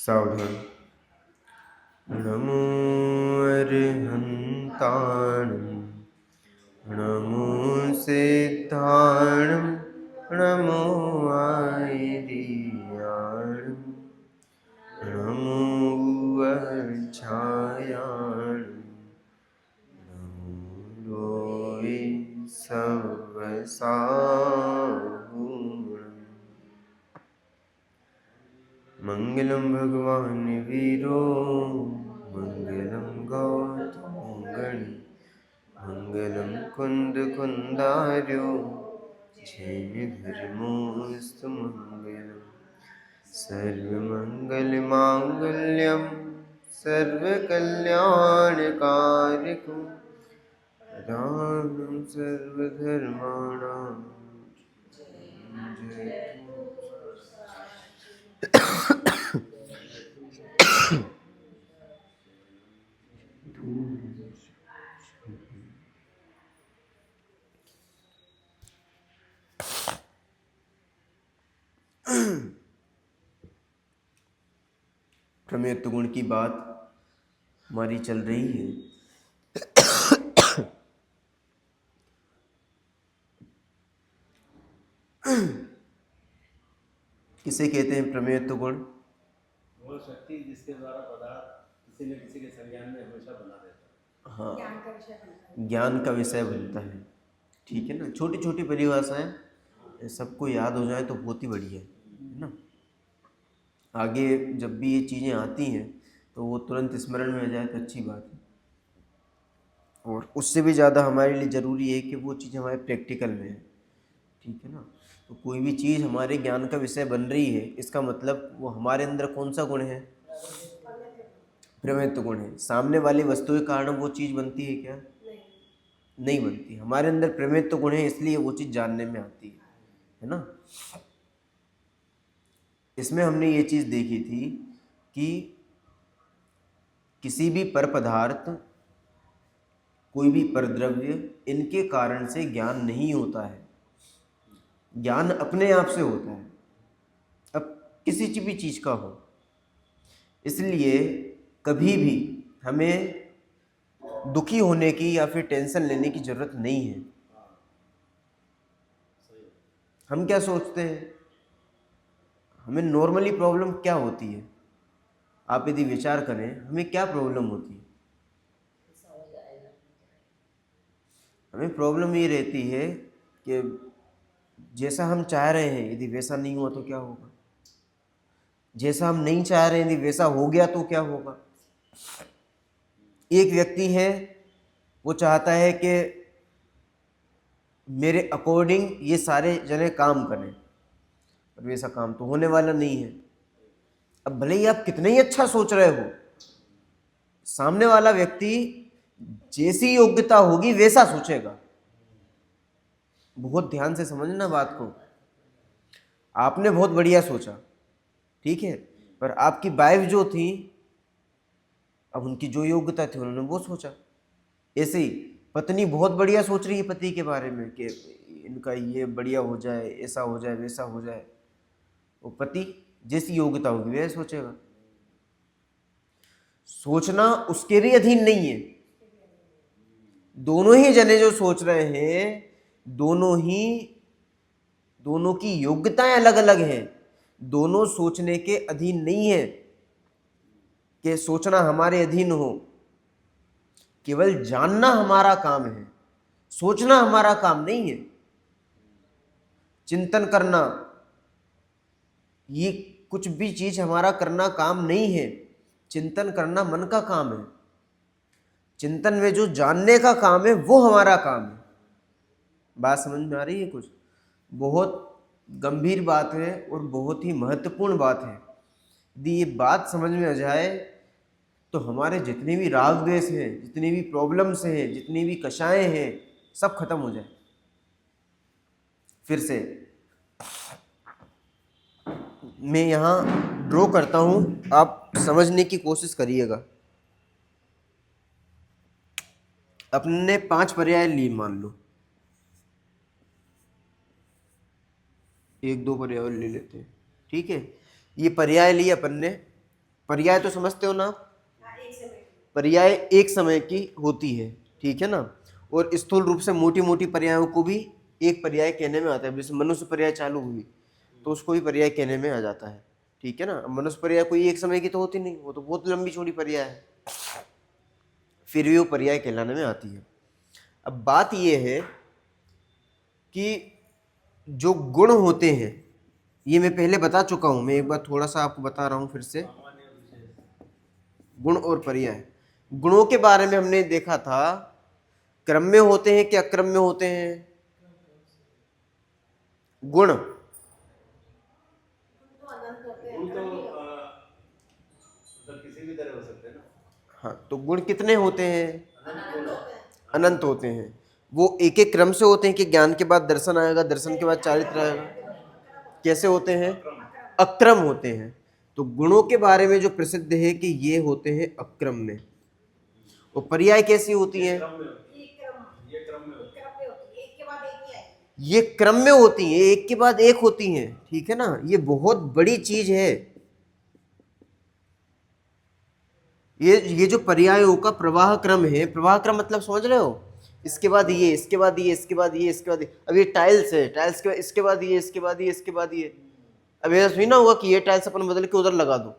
सावधान। नमो अरिहन्ताणं नमो सिद्धाणं नमो आयर्याणं नमो वर्छायाणं नमो लोये सवसाहूणम्। मंगलम भगवान वीरो मंगलम गौतमो गणी मंगलम कुंद कुंदार्यो जैन धर्मोस्तु मंगलम। सर्वमंगल मांगल्यम सर्वकल्याणकारिकं प्रदानं सर्वधर्माणां जयतु। प्रमेय गुण की बात हमारी चल रही है। किसे कहते हैं प्रमेयत्व गुण? वो शक्ति जिसके द्वारा पदार्थ किसी न किसी के संज्ञान में हमेशा बना रहता है। हाँ, ज्ञान का विषय बनता है। ठीक है ना, छोटी छोटी परिभाषाएं सबको याद हो जाए तो बहुत ही बढ़िया है ना। आगे जब भी ये चीज़ें आती हैं तो वो तुरंत स्मरण में आ जाए तो अच्छी बात है। और उससे भी ज़्यादा हमारे लिए ज़रूरी है कि वो चीज़ हमारे प्रैक्टिकल में है। ठीक है ना, तो कोई भी चीज़ हमारे ज्ञान का विषय बन रही है, इसका मतलब वो हमारे अंदर कौन सा गुण है? प्रमेयत्व गुण है। सामने वाली वस्तु के कारण वो चीज़ बनती है क्या? नहीं बनती। हमारे अंदर प्रमेयत्व गुण है, इसलिए वो चीज़ जानने में आती है ना। इसमें हमने ये चीज़ देखी थी कि किसी भी पर पदार्थ, कोई भी परद्रव्य, इनके कारण से ज्ञान नहीं होता है। ज्ञान अपने आप से होता है, अब किसी भी चीज़ का हो। इसलिए कभी भी हमें दुखी होने की या फिर टेंशन लेने की ज़रूरत नहीं है। हम क्या सोचते हैं, हमें नॉर्मली प्रॉब्लम क्या होती है? आप यदि विचार करें, हमें क्या प्रॉब्लम होती है? हमें प्रॉब्लम ये रहती है कि जैसा हम चाह रहे हैं यदि वैसा नहीं हुआ तो क्या होगा, जैसा हम नहीं चाह रहे हैं यदि वैसा हो गया तो क्या होगा। एक व्यक्ति है, वो चाहता है कि मेरे अकॉर्डिंग ये सारे जने काम करें, और वैसा काम तो होने वाला नहीं है। अब भले ही आप कितने ही अच्छा सोच रहे हो, सामने वाला व्यक्ति जैसी योग्यता होगी वैसा सोचेगा। बहुत ध्यान से समझना बात को। आपने बहुत बढ़िया सोचा, ठीक है, पर आपकी वाइफ जो थी, अब उनकी जो योग्यता थी उन्होंने वो सोचा। ऐसे ही पत्नी बहुत बढ़िया सोच रही है पति के बारे में कि इनका ये बढ़िया हो जाए, ऐसा हो जाए, वैसा हो जाए। वो पति जैसी योग्यता होगी वह सोचेगा। सोचना उसके भी अधीन नहीं है। दोनों ही जने जो सोच रहे हैं, दोनों की योग्यताएं अलग अलग हैं। दोनों सोचने के अधीन नहीं है कि सोचना हमारे अधीन हो। केवल जानना हमारा काम है, सोचना हमारा काम नहीं है। चिंतन करना, ये कुछ भी चीज हमारा करना काम नहीं है। चिंतन करना मन का काम है। चिंतन में जो जानने का काम है वो हमारा काम है। बात समझ में आ रही है? कुछ बहुत गंभीर बात है और बहुत ही महत्वपूर्ण बात है। यदि ये बात समझ में आ जाए तो हमारे जितने भी राग द्वेष हैं, जितनी भी प्रॉब्लम्स हैं, जितनी भी कषाएं हैं, सब खत्म हो जाए। फिर से मैं यहाँ ड्रॉ करता हूँ, आप समझने की कोशिश करिएगा। अपने 5 पर्याय ली, मान लो 1-2 पर्याय और ले लेते हैं। ठीक है, ये पर्याय लिए अपन ने, पर्याय तो समझते हो ना, पर्याय एक समय की होती है, ठीक है ना। और स्थूल रूप से मोटी मोटी पर्यायों को भी एक पर्याय कहने में आता है। जैसे मनुष्य पर्याय चालू हुई तो उसको भी पर्याय कहने में आ जाता है, ठीक है ना। मनुष्य पर्याय कोई एक समय की तो होती नहीं, वो तो बहुत लंबी चौड़ी पर्याय है, फिर भी वो पर्याय कहलाने में आती है। अब बात ये है कि जो गुण होते हैं, ये मैं पहले बता चुका हूं, मैं एक बार थोड़ा सा आपको बता रहा हूं फिर से। गुण और पर्याय, गुणों के बारे में हमने देखा था, क्रम में होते हैं कि अक्रम में होते हैं गुण। गुण तो मतलब किसी भी तरह हो सकते हैं ना। हाँ, तो गुण कितने होते हैं? अनंत गुण है। अनंत होते हैं। वो एक एक क्रम से होते हैं कि ज्ञान के बाद दर्शन आएगा, दर्शन के बाद चारित्र आएगा, कैसे होते हैं? अक्रम होते हैं। तो गुणों के बारे में जो प्रसिद्ध है कि ये होते हैं अक्रम में। और पर्याय कैसी होती हैं? क्रम में होती है। ये क्रम में होती है। ये क्रम में होती हैं, एक के बाद एक होती हैं, ठीक है ना। ये बहुत बड़ी चीज है। ये जो पर्यायों का प्रवाह क्रम है, प्रवाह क्रम मतलब समझ रहे हो? इसके बाद ये, इसके बाद ये, इसके बाद ये, इसके बाद ये। अब ये टाइल्स है, टाइल्स के बाद इसके बाद ये, इसके बाद ये, इसके बाद ये। अब ऐसा थोड़ी ना होगा कि ये टाइल्स अपन बदल के उधर लगा दो।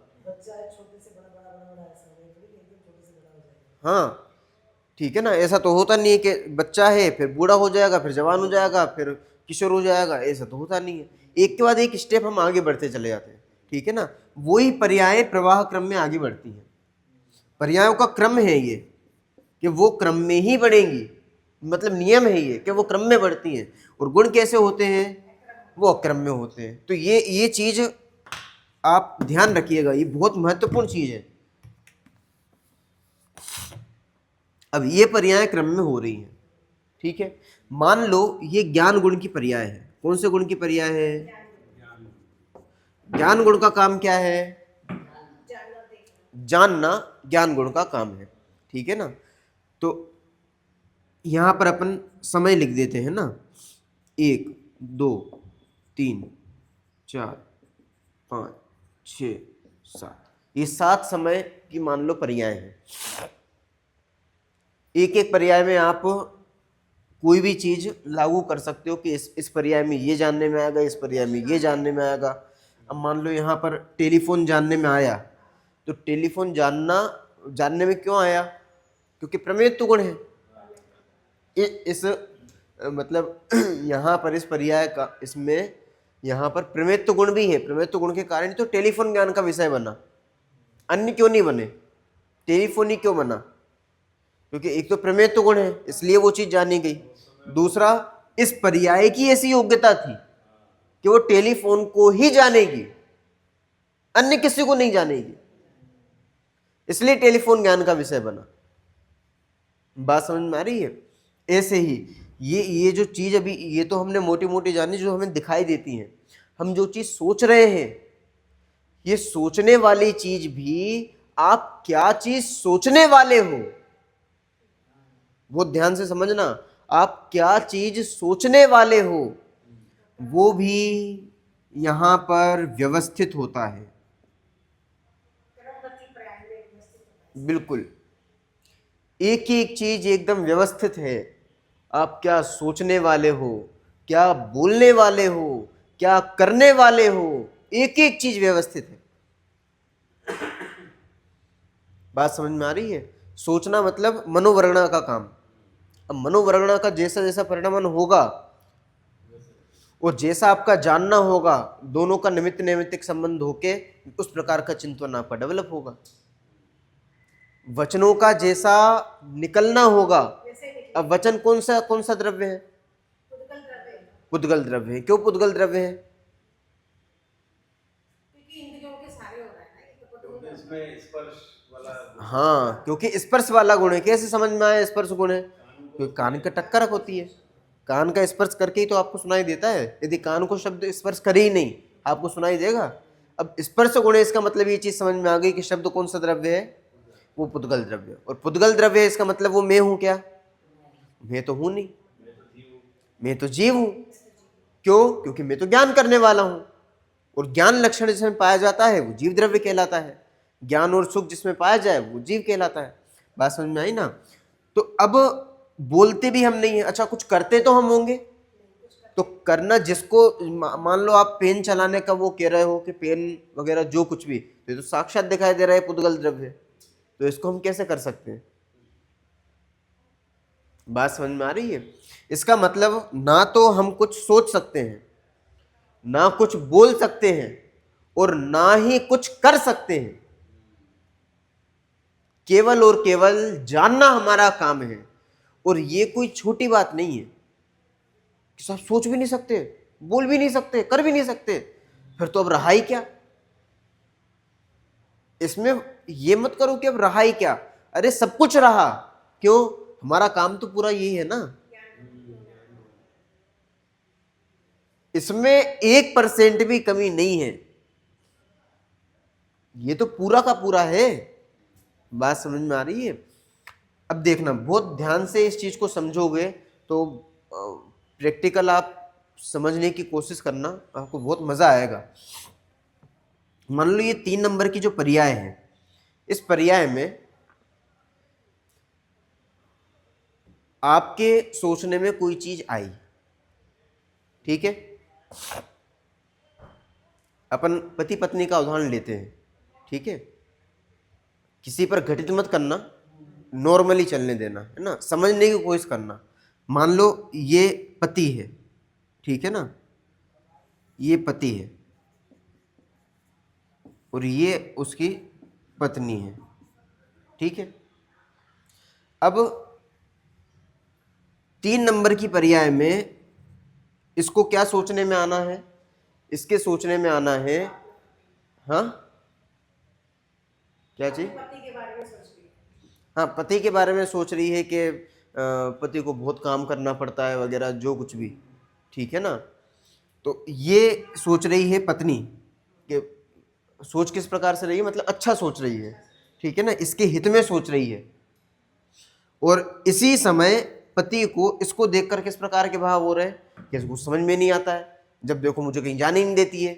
हाँ, ठीक है ना। ऐसा तो होता नहीं है कि बच्चा है फिर बूढ़ा हो जाएगा, फिर जवान हो जाएगा, फिर किशोर हो जाएगा, ऐसा तो होता नहीं है। एक के बाद एक स्टेप हम आगे बढ़ते चले जाते हैं, ठीक है ना। वही पर्याय प्रवाह क्रम में आगे बढ़ती हैं। पर्यायों का क्रम है ये कि वो क्रम में ही बढ़ेंगी, मतलब नियम है ये कि वो क्रम में बढ़ती हैं। और गुण कैसे होते हैं? वो अक्रम में होते हैं। तो ये चीज आप ध्यान रखिएगा, ये बहुत महत्वपूर्ण चीज है। अब ये पर्याय क्रम में हो रही हैं, ठीक है। मान लो ये ज्ञान गुण की पर्याय है। कौन से गुण की पर्याय है? ज्ञान गुण का काम क्या है? जानना ज्ञान गुण का काम है, ठीक है ना। तो यहां पर अपन समय लिख देते हैं ना, 1 2 3 4 5 6 7, ये 7 समय की मान लो पर्याय है। एक एक पर्याय में आप कोई भी चीज लागू कर सकते हो कि इस पर्याय में ये जानने में आएगा, इस पर्याय में ये जानने में आएगा। अब मान लो यहाँ पर टेलीफोन जानने में आया, तो टेलीफोन जानने में क्यों आया? क्योंकि प्रमेयत्व गुण है। इस मतलब यहाँ पर इस पर्याय का, इसमें यहाँ पर प्रमेयत्व गुण भी है। प्रमेयत्व गुण के कारण तो टेलीफोन ज्ञान का विषय बना, अन्य क्यों नहीं बने? टेलीफोन ही क्यों बना? क्योंकि एक तो प्रमेयत्व गुण है, इसलिए वो चीज जानी गई। दूसरा, इस पर्याय की ऐसी योग्यता थी कि वो टेलीफोन को ही जानेगी, अन्य किसी को नहीं जानेगी, इसलिए टेलीफोन ज्ञान का विषय बना। बात समझ में आ रही है? ऐसे ही ये जो चीज अभी ये तो हमने मोटी मोटी जानी, जो हमें दिखाई देती हैं। हम जो चीज सोच रहे हैं, ये सोचने वाली चीज भी, आप क्या चीज सोचने वाले हो वो ध्यान से समझना। आप क्या चीज सोचने वाले हो वो भी यहां पर व्यवस्थित होता है, बिल्कुल। एक ही एक चीज एकदम व्यवस्थित है। आप क्या सोचने वाले हो, क्या बोलने वाले हो, क्या करने वाले हो, एक एक चीज व्यवस्थित है। बात समझ में आ रही है? सोचना मतलब मनोवरणा का काम। अब मनोवरणा का जैसा जैसा परिणाम होगा और जैसा आपका जानना होगा, दोनों का निमित्त नैमित्तिक संबंध होके उस प्रकार का चिंतन आपका डेवलप होगा। वचनों का जैसा निकलना होगा। अब वचन कौन सा द्रव्य है? पुद्गल द्रव्य है। क्यों पुद्गल द्रव्य है? इसमें स्पर्श वाला। हाँ, क्योंकि स्पर्श वाला गुण है। कैसे समझ में आया स्पर्श गुण है? क्योंकि कान का टक्कर होती है, कान का स्पर्श करके ही तो आपको सुनाई देता है। यदि कान को शब्द स्पर्श करे ही नहीं, आपको सुनाई देगा? अब स्पर्श गुण है, इसका मतलब ये चीज समझ में आ गई कि शब्द कौन सा द्रव्य है? वो पुद्गल द्रव्य। और पुद्गल द्रव्य है, इसका मतलब वो मैं हूं क्या? मैं तो हूं नहीं, मैं तो जीव हूं। क्यों? क्योंकि मैं तो ज्ञान करने वाला हूं, और ज्ञान लक्षण जिसमें पाया जाता है वो जीव द्रव्य कहलाता है। ज्ञान और सुख जिसमें पाया जाए वो जीव कहलाता है। बात समझ में आई ना? तो अब बोलते भी हम नहीं है, अच्छा कुछ करते तो हम होंगे। तो करना जिसको मान लो आप पेन चलाने का वो कह रहे हो कि पेन वगैरह जो कुछ भी, ये तो साक्षात दिखाई दे रहा है पुद्गल द्रव्य, तो इसको हम कैसे कर सकते हैं? बात समझ में आ रही है? इसका मतलब ना तो हम कुछ सोच सकते हैं, ना कुछ बोल सकते हैं, और ना ही कुछ कर सकते हैं। केवल और केवल जानना हमारा काम है। और ये कोई छोटी बात नहीं है कि सब सोच भी नहीं सकते, बोल भी नहीं सकते, कर भी नहीं सकते, फिर तो अब रहा ही क्या? इसमें ये मत करो कि अब रहा ही क्या, अरे सब कुछ रहा। क्यों? हमारा काम तो पूरा यही है ना। इसमें 1% भी कमी नहीं है, ये तो पूरा का पूरा है। बात समझ में आ रही है? अब देखना, बहुत ध्यान से इस चीज को समझोगे तो प्रैक्टिकल आप समझने की कोशिश करना, आपको बहुत मजा आएगा। मान लो ये 3 नंबर की जो पर्याय है, इस पर्याय में आपके सोचने में कोई चीज आई, ठीक है? अपन पति पत्नी का उदाहरण लेते हैं, ठीक है? किसी पर घटित मत करना, नॉर्मली चलने देना, है ना, समझने की कोशिश करना। मान लो ये पति है, ठीक है ना, ये पति है और ये उसकी पत्नी है, ठीक है? अब 3 नंबर की पर्याय में इसको क्या सोचने में आना है? इसके सोचने में आना है, हाँ क्या चीज? हाँ, पति के बारे में सोच रही है कि पति को बहुत काम करना पड़ता है वगैरह जो कुछ भी, ठीक है ना? तो ये सोच रही है पत्नी कि सोच किस प्रकार से रही है, मतलब अच्छा सोच रही है, ठीक है ना, इसके हित में सोच रही है। और इसी समय पति को इसको देखकर किस प्रकार के भाव हो रहे हैं कि इसको समझ में नहीं आता है, जब देखो मुझे कहीं जाने नहीं देती है,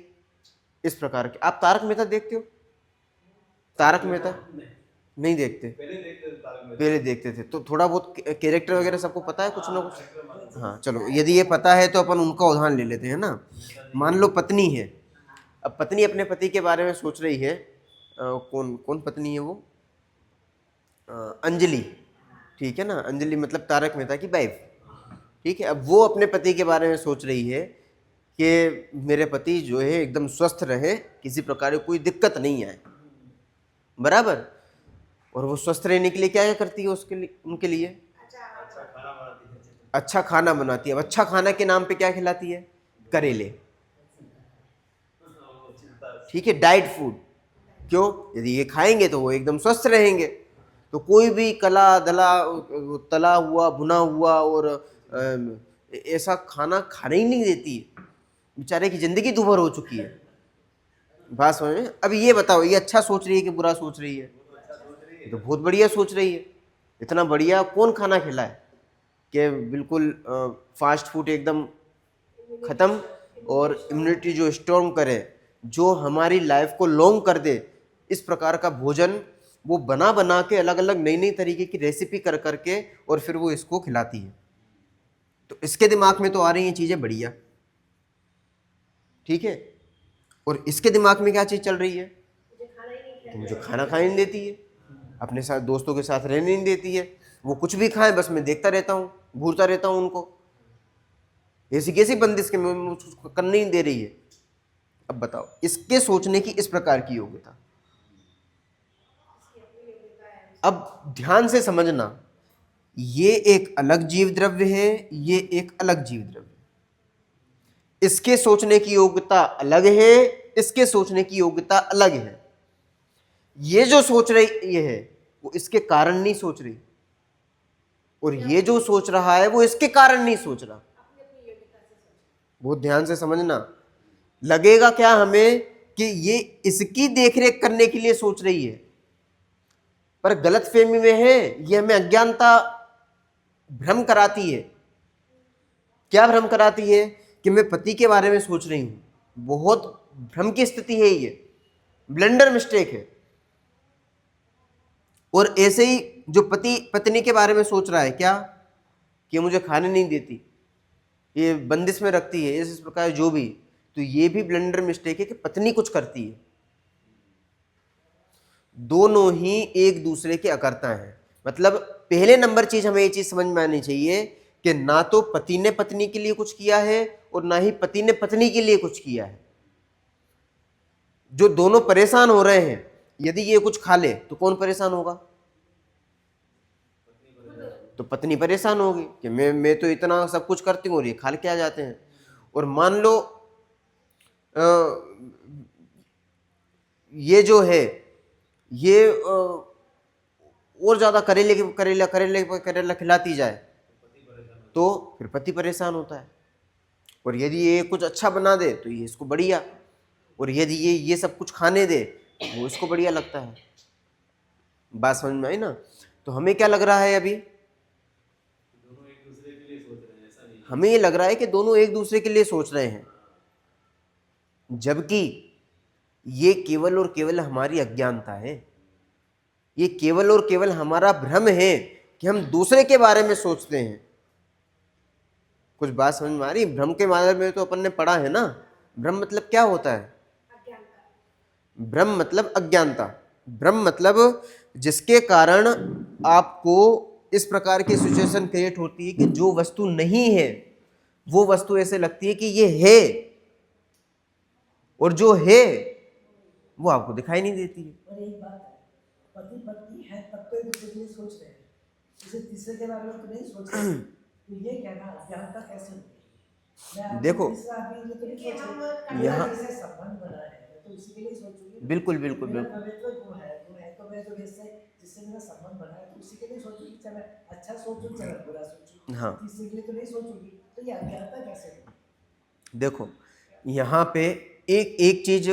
इस प्रकार के। आप तारक मेहता देखते हो? तारक मेहता नहीं देखते? पहले देखते थे, तो थोड़ा बहुत कैरेक्टर वगैरह सबको पता है कुछ ना कुछ? हाँ चलो, यदि ये पता है तो अपन उनका उदाहरण ले लेते हैं ना। मान लो पत्नी है, अब पत्नी अपने पति के बारे में सोच रही है, कौन कौन पत्नी है वो? अंजलि, ठीक है ना, अंजलि मतलब तारक मेहता की वाइफ, ठीक है? अब वो अपने पति के बारे में सोच रही है कि मेरे पति जो है एकदम स्वस्थ रहे, किसी प्रकार की कोई दिक्कत नहीं आए, बराबर। और वो स्वस्थ रहने के लिए क्या क्या करती है उसके लिए, उनके लिए अच्छा खाना बनाती है। अब अच्छा खाना के नाम पे क्या खिलाती है? करेले, ठीक है, डाइट फूड। क्यों? यदि ये खाएंगे तो वो एकदम स्वस्थ रहेंगे। तो कोई भी कला दला तला हुआ भुना हुआ और ऐसा खाना खाने ही नहीं देती है, बेचारे की जिंदगी दुभर हो चुकी है। बात समझ में? अब ये बताओ, ये अच्छा सोच रही है कि बुरा सोच रही है? ये तो बहुत बढ़िया सोच रही है। इतना बढ़िया कौन खाना खिलाए कि बिल्कुल फास्ट फूड एकदम खत्म, और इम्यूनिटी जो स्ट्रॉन्ग करे, जो हमारी लाइफ को लॉन्ग कर दे, इस प्रकार का भोजन वो बना बना के अलग अलग नई नई तरीके की रेसिपी कर करके और फिर वो इसको खिलाती है। तो इसके दिमाग में तो आ रही हैं चीजें बढ़िया, ठीक है? और इसके दिमाग में क्या चीज चल रही है? तो मुझे खाना खाने नहीं देती है, अपने साथ दोस्तों के साथ रहने नहीं देती है, वो कुछ भी खाएं बस मैं देखता रहता हूँ, घूरता रहता हूँ उनको। ऐसी कैसी बंदिश के मैं उसको करने नहीं दे रही है? अब बताओ, इसके सोचने की इस प्रकार की योग्यता। अब ध्यान से समझना, ये एक अलग जीव द्रव्य है, ये एक अलग जीव द्रव्य है। इसके सोचने की योग्यता अलग है, इसके सोचने की योग्यता अलग है। ये जो सोच रही है वो इसके कारण नहीं सोच रही, और ये जो सोच रहा है वो इसके कारण नहीं सोच रहा। बहुत ध्यान से समझना। लगेगा क्या हमें कि ये इसकी देखरेख करने के लिए सोच रही है, पर गलत फहमी में है, ये हमें अज्ञानता भ्रम कराती है। क्या भ्रम कराती है? कि मैं पति के बारे में सोच रही हूं। बहुत भ्रम की स्थिति है, ये ब्लंडर मिस्टेक है। और ऐसे ही जो पति पत्नी के बारे में सोच रहा है क्या, कि मुझे खाने नहीं देती, ये बंदिश में रखती है, इस प्रकार जो भी, तो ये भी ब्लंडर मिस्टेक है कि पत्नी कुछ करती है। दोनों ही एक दूसरे के अकर्ता हैं। मतलब पहले नंबर चीज हमें ये चीज समझ में आनी चाहिए कि ना तो पति ने पत्नी के लिए कुछ किया है और ना ही पति ने पत्नी के लिए कुछ किया है। जो दोनों परेशान हो रहे हैं, यदि ये कुछ खा ले तो कौन परेशान होगा? तो पत्नी परेशान होगी कि मैं तो इतना सब कुछ करती हूँ और ये खा के आ जाते हैं। और मान लो ये जो है ये और ज्यादा करेला खिलाती जाए तो फिर पति परेशान होता है। और यदि ये कुछ अच्छा बना दे तो ये इसको बढ़िया, और यदि ये सब कुछ खाने दे तो वो इसको बढ़िया लगता है। बात समझ में आई ना? तो हमें क्या लग रहा है अभी? दोनों एक दूसरे के लिए सोच रहे हैं, ऐसा नहीं है। हमें ये लग रहा है कि दोनों एक दूसरे के लिए सोच रहे हैं, जबकि ये केवल और केवल हमारी अज्ञानता है। ये केवल और केवल हमारा भ्रम है कि हम दूसरे के बारे में सोचते हैं। कुछ बात समझ में आ रही? भ्रम के बारे में तो अपन ने पढ़ा है ना। भ्रम मतलब क्या होता है? भ्रम मतलब अज्ञानता। भ्रम मतलब जिसके कारण आपको इस प्रकार की सिचुएशन क्रिएट होती है कि जो वस्तु नहीं है वो वस्तु ऐसे लगती है कि ये है, और जो है वो आपको दिखाई नहीं देती है। और एक बात है, पति पत्नी है तब तो एक दूसरे के लिए सोच रहे हैं, इसे तीसरे के बारे में तो नहीं सोच रहे। तो ये कहना अज्ञानता कैसे होगी? देखो, तीसरा आदमी के लिए तो नहीं सोच रहे, यहाँ जैसे संबंध बना है तो उसी के लिए सोचूंगी। बिल्कुल बिल्कुल मेरा बिल्कुल पवित्र गुण है तो मैं जो जैसे जिससे मेरा संबंध बना है तो उसी के लिए सोचूंगी। चले अच्छा सोचूं, चले बुरा सोचूं, हाँ। तीसरे के लिए तो नहीं सोचूंगी। तो ये अज्ञानता कैसे होगी? देखो, यहाँ पे एक चीज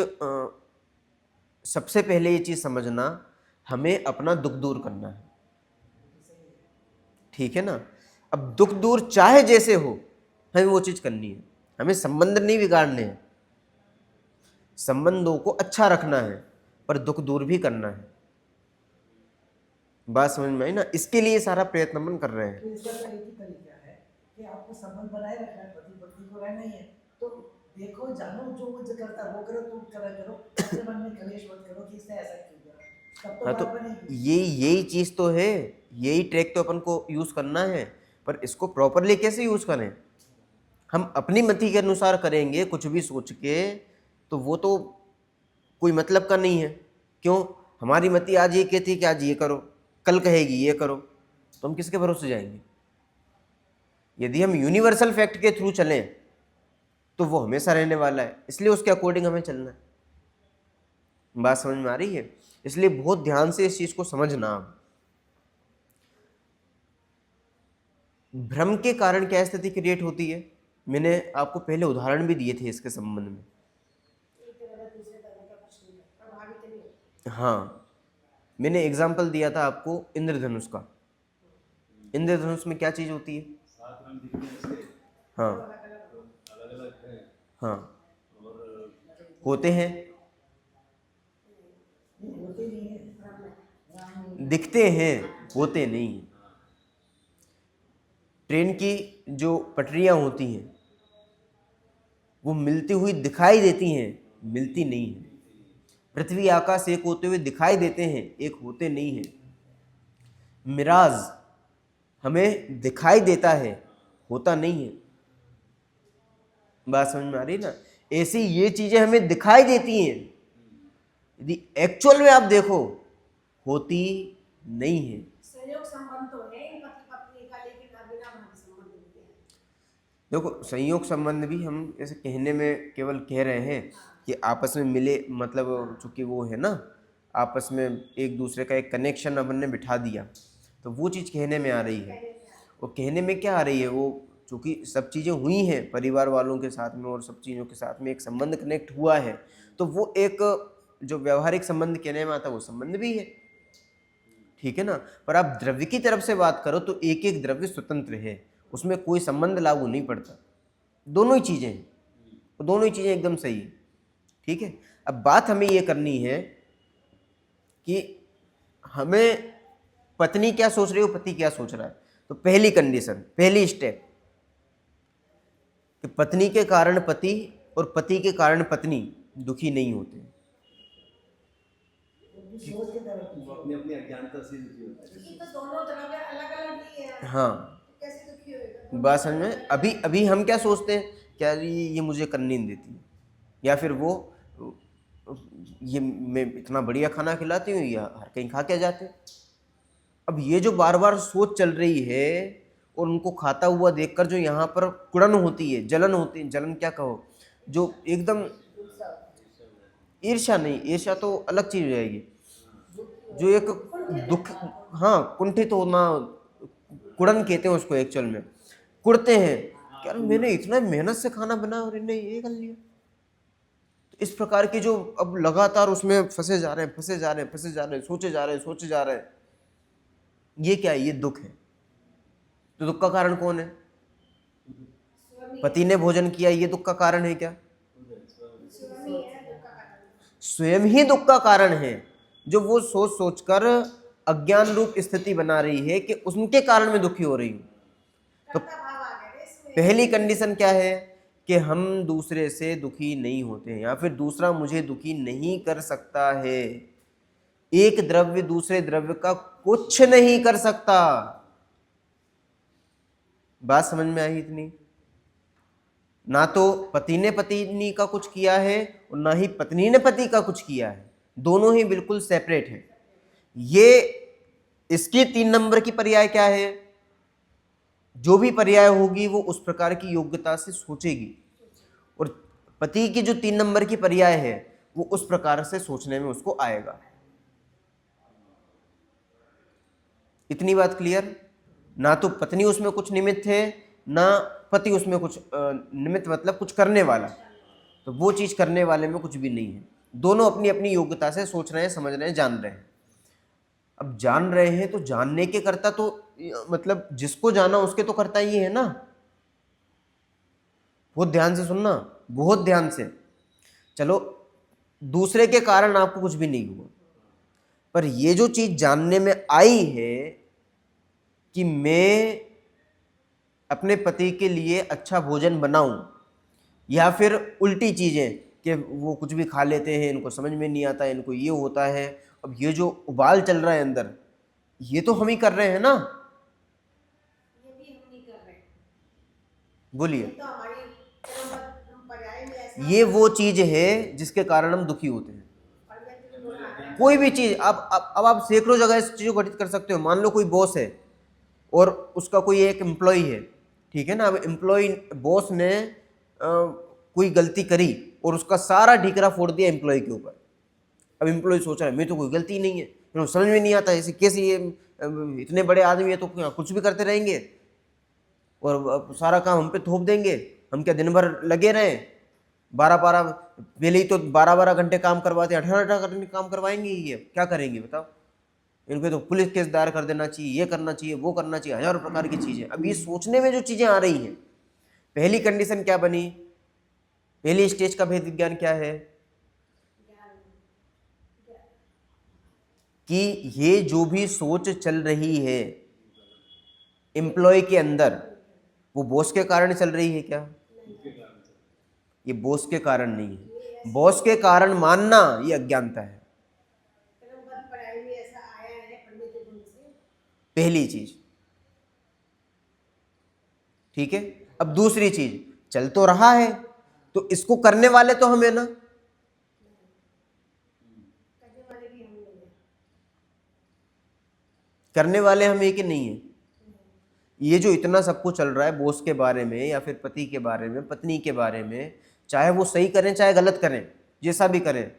सबसे पहले ये चीज समझना, हमें अपना दुख दूर करना है, ठीक है ना। अब दुख दूर चाहे जैसे हो, हमें वो चीज करनी है। हमें संबंध नहीं बिगाड़ने हैं, संबंधों को अच्छा रखना है, पर दुख दूर भी करना है। बात समझ में आई ना? इसके लिए सारा प्रयत्न अपन कर रहे हैं। तो इसका तो एक ही तरीका है कि आपको संबंध बनाए रखना है, पति पत्नी को रहना ही है। तो देखो जानो, जो कुछ करता है वो करो, तुम करा करो, अपने मन में कलेश मत करो कि इसने ऐसा क्यों करा, तब तो हाँ, बात तो बनेगी। यही चीज तो है, यही ट्रैक तो अपन को यूज करना है, पर इसको प्रॉपरली कैसे यूज करें? हम अपनी मति के अनुसार करेंगे कुछ भी सोच के, तो वो तो कोई मतलब का नहीं है। क्यों? हमारी मति आज ये कहती है कि आज ये करो, कल कहेगी ये करो, तो हम किसके भरोसे जाएंगे? यदि हम यूनिवर्सल फैक्ट के थ्रू चलें तो वो हमेशा रहने वाला है, इसलिए उसके अकॉर्डिंग हमें चलना है। बात समझ में आ रही है? इसलिए बहुत ध्यान से इस चीज को समझना। भ्रम के कारण क्या स्थिति क्रिएट होती है, मैंने आपको पहले उदाहरण भी दिए थे इसके संबंध में। हाँ, मैंने एग्जाम्पल दिया था आपको इंद्रधनुष का। इंद्रधनुष में क्या चीज होती है? सात रंग दिखने से हाँ अलग अलग है हाँ, और होते हैं, होते नहीं है, दिखते हैं, होते नहीं हैं। ट्रेन की जो पटरियां होती हैं वो मिलती हुई दिखाई देती हैं, मिलती नहीं हैं। पृथ्वी आकाश एक होते हुए दिखाई देते हैं, एक होते नहीं हैं। मिराज हमें दिखाई देता है, होता नहीं है। बात समझ में आ रही ना? ऐसी ये चीजें हमें दिखाई देती हैं, यदि एक्चुअल में आप देखो होती नहीं है। संयोग संबंध तो है इन पति पत्नी का, लेकिन अबिना भाव संबंध नहीं है। देखो, संयोग संबंध भी हम ऐसे कहने में केवल कह रहे हैं कि आपस में मिले, मतलब चूंकि वो है ना, आपस में एक दूसरे का एक कनेक्शन अपन ने बिठा दिया, तो वो चीज़ कहने में आ रही है। और कहने में क्या आ रही है, वो चूंकि सब चीज़ें हुई हैं परिवार वालों के साथ में और सब चीज़ों के साथ में एक संबंध कनेक्ट हुआ है, तो वो एक जो व्यवहारिक संबंध कहने में आता है वो संबंध भी है, ठीक है ना। पर आप द्रव्य की तरफ से बात करो तो एक एक द्रव्य स्वतंत्र है, उसमें कोई संबंध लागू नहीं पड़ता। दोनों ही चीजें हैं, दोनों ही चीजें एकदम सही है, ठीक है। अब बात हमें ये करनी है कि हमें पत्नी क्या सोच रही है, पति क्या सोच रहा है। तो पहली कंडीशन, पहली स्टेप कि पत्नी के कारण पति और पति के कारण पत्नी दुखी नहीं होते। उनकी सोच की तरफ वो अपनी अपनी अज्ञानता से दुखी होता है। ये तो दोनों तरफ है, अलग अलग ही है, हाँ, तो कैसे दुखी होएगा? बात समझ में। अभी अभी हम क्या सोचते हैं, क्या ये मुझे करने नहीं देती, या फिर वो ये मैं इतना बढ़िया खाना खिलाती हूँ या हर कहीं खा के जाते। अब ये जो बार बार सोच चल रही है और उनको खाता हुआ देखकर जो यहाँ पर कुड़न होती है, जलन होती है, जलन क्या कहो, जो एकदम ईर्ष्या नहीं, ईर्ष्या तो अलग चीज हो जाएगी, जो एक दुख, हाँ कुंठित होना, कुड़न कहते हैं उसको एक्चुअल में, कुड़ते हैं कि यार मैंने इतना मेहनत से खाना बनाया और इन्हें ये कर लिया। तो इस प्रकार की जो अब लगातार उसमें फंसे जा रहे हैं, फंसे जा रहे हैं, फंसे जा रहे हैं, सोचे जा रहे हैं, सोचे जा रहे हैं, ये क्या है, ये दुख है। तो दुख का कारण कौन है? पति ने भोजन किया, ये दुख का कारण है क्या? स्वयं ही है दुख का कारण। स्वयं ही दुख का कारण है, जो वो सोच सोचकर अज्ञान रूप स्थिति बना रही है कि उनके कारण मैं दुखी हो रही हूँ। कर्ता भाव आ गया रे इसमें। पहली कंडीशन क्या है कि हम दूसरे से दुखी नहीं होते हैं, या फिर दूसरा मुझे दुखी नहीं कर सकता है। एक द्रव्य दूसरे द्रव्य का कुछ नहीं कर सकता। बात समझ में आई इतनी? ना तो पति ने पत्नी का कुछ किया है और ना ही पत्नी ने पति का कुछ किया है, दोनों ही बिल्कुल सेपरेट हैं। ये इसकी 3 नंबर की पर्याय क्या है? जो भी पर्याय होगी वो उस प्रकार की योग्यता से सोचेगी, और पति की जो 3 नंबर की पर्याय है वो उस प्रकार से सोचने में उसको आएगा। इतनी बात क्लियर? ना तो पत्नी उसमें कुछ निमित्त है, ना पति उसमें कुछ निमित्त, मतलब कुछ करने वाला। तो वो चीज करने वाले में कुछ भी नहीं है, दोनों अपनी अपनी योग्यता से सोच रहे हैं, समझ रहे हैं, जान रहे हैं। अब जान रहे हैं तो जानने के करता तो मतलब जिसको जाना उसके तो करता ही है ना। बहुत ध्यान से सुनना, बहुत ध्यान से। चलो दूसरे के कारण आपको कुछ भी नहीं हुआ, पर ये जो चीज जानने में आई है कि मैं अपने पति के लिए अच्छा भोजन बनाऊं, या फिर उल्टी चीजें कि वो कुछ भी खा लेते हैं, इनको समझ में नहीं आता, इनको ये होता है। अब ये जो उबाल चल रहा है अंदर, ये तो हम ही कर रहे हैं ना। ये भी हम नहीं कर रहे, बोलिए, ये तो हमारी क्रमबद्ध पर्याय में ऐसा ये वो चीज है जिसके कारण हम दुखी होते हैं। परमेश्वर ने बोला, कोई भी चीज, अब आप सैकड़ों जगह इस चीज को घटित कर सकते हो। मान लो कोई बॉस है और उसका कोई एक एम्प्लॉय है, ठीक है ना। अब एम्प्लॉय, बॉस ने कोई गलती करी और उसका सारा ढिकरा फोड़ दिया एम्प्लॉय के ऊपर। अब एम्प्लॉय सोच रहा है मैं तो कोई गलती नहीं है, इनको समझ में नहीं आता ऐसे कैसे, ये इतने बड़े आदमी है तो कुछ भी करते रहेंगे और सारा काम हम पे थोप देंगे। हम क्या दिन भर लगे रहें? 12-12, पहले ही तो 12-12 घंटे काम करवाते, 18-18 घंटे काम करवाएंगे, ये क्या करेंगे बताओ? इनको तो पुलिस केस दायर कर देना चाहिए, ये करना चाहिए, वो करना चाहिए, हजारों प्रकार की चीजें। अब ये सोचने में जो चीजें आ रही हैं, पहली कंडीशन क्या बनी? पहली स्टेज का भेद विज्ञान क्या है कि ये जो भी सोच चल रही है एम्प्लॉय के अंदर, वो बॉस के कारण चल रही है क्या? ये बॉस के कारण नहीं है। बॉस के कारण मानना ये अज्ञानता है, क्रमबद्ध पर्याय में ऐसा आया है परमेश्वर गुण से। पहली चीज। ठीक है, अब दूसरी चीज, चल तो रहा है तो इसको करने वाले तो हम है ना। करने वाले भी हम नहीं है। करने वाले हम एक ही नहीं है। ये जो इतना सब कुछ चल रहा है बॉस के बारे में, या फिर पति के बारे में, पत्नी के बारे में, चाहे वो सही करें चाहे गलत करें, जैसा भी करें,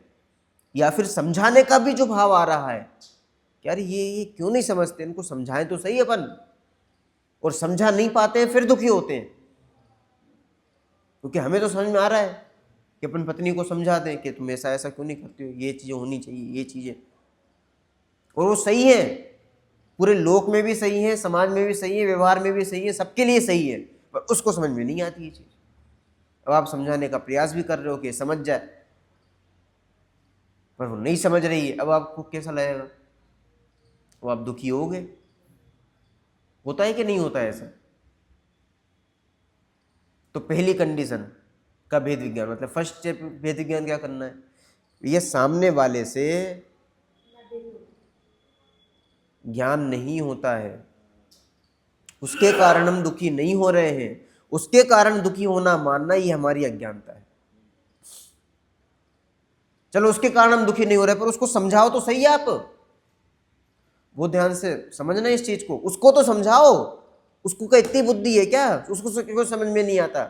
या फिर समझाने का भी जो भाव आ रहा है कि यार ये क्यों नहीं समझते, इनको समझाएं तो सही अपन, और समझा नहीं पाते हैं फिर दुखी होते हैं। क्योंकि हमें तो समझ में आ रहा है कि अपन पत्नी को समझा दें कि तुम ऐसा ऐसा क्यों नहीं करते हो, ये चीज़ें होनी चाहिए, ये चीज़ें, और वो सही है, पूरे लोक में भी सही है, समाज में भी सही है, व्यवहार में भी सही है, सबके लिए सही है, पर उसको समझ में नहीं आती ये चीज़। अब आप समझाने का प्रयास भी कर रहे हो कि समझ जाए, पर वो नहीं समझ रही है। अब आपको कैसा लगेगा? वो आप दुखी हो गए। होता है कि नहीं होता है ऐसा? तो पहली कंडीशन का भेद विज्ञान, मतलब फर्स्ट स्टेप भेद विज्ञान क्या करना है? ये सामने वाले से ज्ञान नहीं होता है, उसके कारण हम दुखी नहीं हो रहे हैं, उसके कारण दुखी होना मानना ये हमारी अज्ञानता है। चलो उसके कारण हम दुखी नहीं हो रहे, पर उसको समझाओ तो सही आप, वो ध्यान से समझना इस चीज को, उसको तो समझाओ। उसको क्या इतनी बुद्धि है क्या? उसको क्यों समझ में नहीं आता?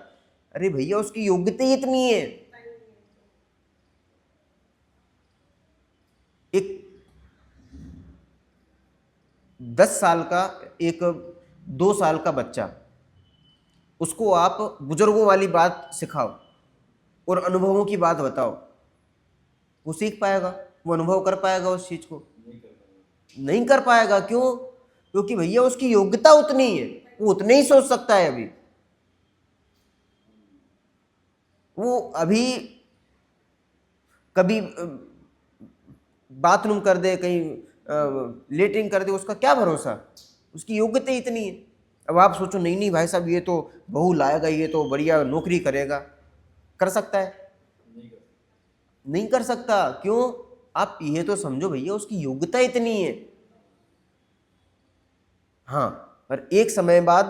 अरे भैया उसकी योग्यता ही इतनी है। एक 10 साल का, एक 2 साल का बच्चा, उसको आप बुजुर्गों वाली बात सिखाओ और अनुभवों की बात बताओ, वो सीख पाएगा? वो अनुभव कर पाएगा उस चीज को? नहीं कर पाएगा। क्यों? क्योंकि भैया उसकी योग्यता उतनी है, वो उतने ही सोच सकता है। अभी वो अभी कभी बाथरूम कर दे, कहीं लेटरिंग कर दे, उसका क्या भरोसा? उसकी योग्यता इतनी है। अब आप सोचो नहीं नहीं भाई साहब ये तो बहू लाएगा, ये तो बढ़िया नौकरी करेगा, कर सकता है? नहीं कर सकता। क्यों? आप ये तो समझो भैया उसकी योग्यता इतनी है। हाँ, पर एक समय बाद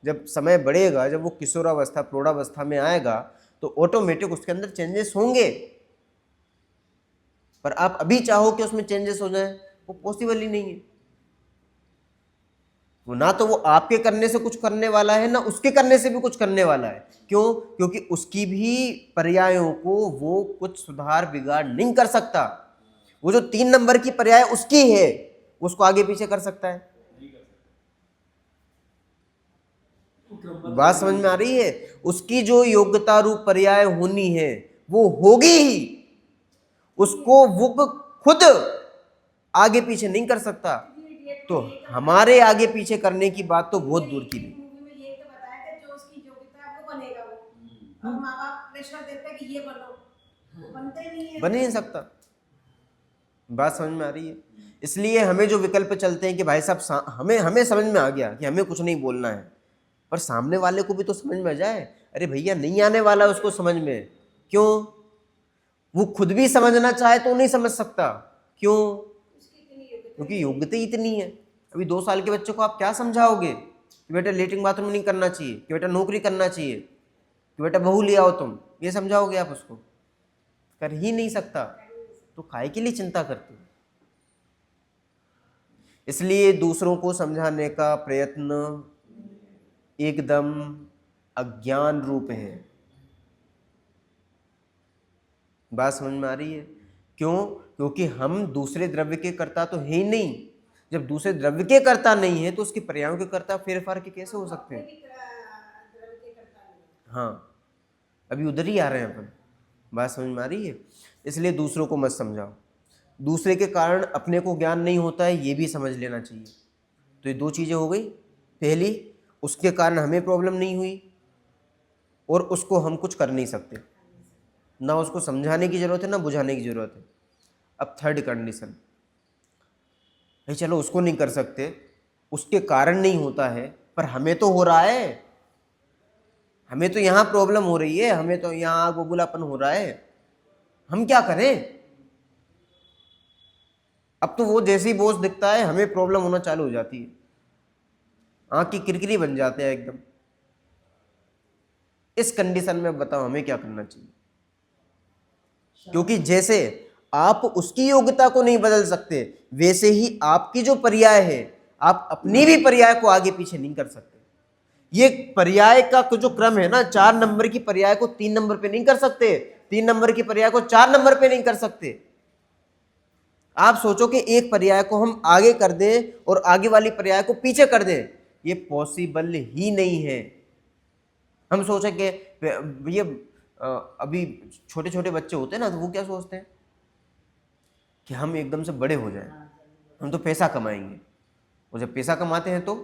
जब समय बढ़ेगा, जब वो किशोरावस्था प्रौढ़ावस्था में आएगा, तो ऑटोमेटिक उसके अंदर चेंजेस होंगे। पर आप अभी चाहो कि उसमें चेंजेस हो जाए, वो पॉसिबल ही नहीं है। वो ना तो वो आपके करने से कुछ करने वाला है, ना उसके करने से भी कुछ करने वाला है। क्यों? क्योंकि उसकी भी पर्यायों को वो कुछ सुधार बिगाड़ नहीं कर सकता। वो जो 3 नंबर की पर्याय उसकी है, उसको आगे पीछे कर सकता है? बात समझ में आ रही है? उसकी जो योग्यता रूप पर्याय होनी है वो होगी ही, उसको वो खुद आगे पीछे नहीं कर सकता। तो हमारे आगे पीछे करने की बात तो बहुत दूर की नहीं। मूवी में ये तो बताया कि जो उसकी योग्यता है वो बनेगा। वो और माँ बाप प्रेशर देते हैं कि ये बनो, वो बनते ही नहीं है, बन ही नहीं सकता। बात समझ में आ रही है? इसलिए हमें जो विकल्प चलते हैं कि भाई साहब हमें समझ में आ गया कि हमें कुछ नहीं बोलना है, पर सामने वाले को भी तो समझ में आ जाए। अरे भैया नहीं आने वाला उसको समझ में। क्यों? वो खुद भी समझना चाहे तो नहीं समझ सकता। क्यों? क्योंकि योग्यता ही इतनी है। अभी 2 साल के बच्चे को आप क्या समझाओगे कि बेटा लेटरिन बाथरूम नहीं करना चाहिए, कि बेटा नौकरी करना चाहिए, कि बेटा बहू ले आओ तुम? ये समझाओगे आप उसको? कर ही नहीं सकता। तो काहे के लिए चिंता करते हो? इसलिए दूसरों को समझाने का प्रयत्न एकदम अज्ञान रूप है। बात समझ में आ रही है? क्यों? क्योंकि हम दूसरे द्रव्य के कर्ता तो है ही नहीं। जब दूसरे द्रव्य के कर्ता नहीं है तो उसके पर्यायों के कर्ता फेरफार के कैसे हो सकते हैं? हाँ, अभी उधर ही आ रहे हैं अपन। बात समझ में आ रही है? इसलिए दूसरों को मत समझाओ। दूसरे के कारण अपने को ज्ञान नहीं होता है, ये भी समझ लेना चाहिए। तो ये 2 चीज़ें हो गई। पहली, उसके कारण हमें प्रॉब्लम नहीं हुई और उसको हम कुछ कर नहीं सकते, ना उसको समझाने की जरूरत है ना बुझाने की जरूरत है। अब थर्ड कंडीशन, भाई चलो उसको नहीं कर सकते, उसके कारण नहीं होता है, पर हमें तो हो रहा है, हमें तो यहाँ प्रॉब्लम हो रही है, हमें तो यहाँ आग बबूलापन हो रहा है, हम क्या करें? अब तो वो जैसे ही बोझ दिखता है हमें प्रॉब्लम होना चालू हो जाती है, आँख की किरकिरी बन जाते हैं एकदम। इस कंडीशन में बताओ हमें क्या करना चाहिए? क्योंकि जैसे आप उसकी योग्यता को नहीं बदल सकते, वैसे ही आपकी जो पर्याय है, आप अपनी भी पर्याय को आगे पीछे नहीं कर सकते। ये पर्याय का जो क्रम है ना, 4 नंबर की पर्याय को 3 नंबर पे नहीं कर सकते, 3 नंबर की पर्याय को 4 नंबर पे नहीं कर सकते। आप सोचो कि एक पर्याय को हम आगे कर दें और आगे वाली पर्याय को पीछे कर दें, ये पॉसिबल ही नहीं है। हम सोचे कि ये अभी छोटे छोटे बच्चे होते हैं ना, तो वो क्या सोचते हैं कि हम एकदम से बड़े हो जाएं, हम तो पैसा कमाएंगे, और जब पैसा कमाते हैं तो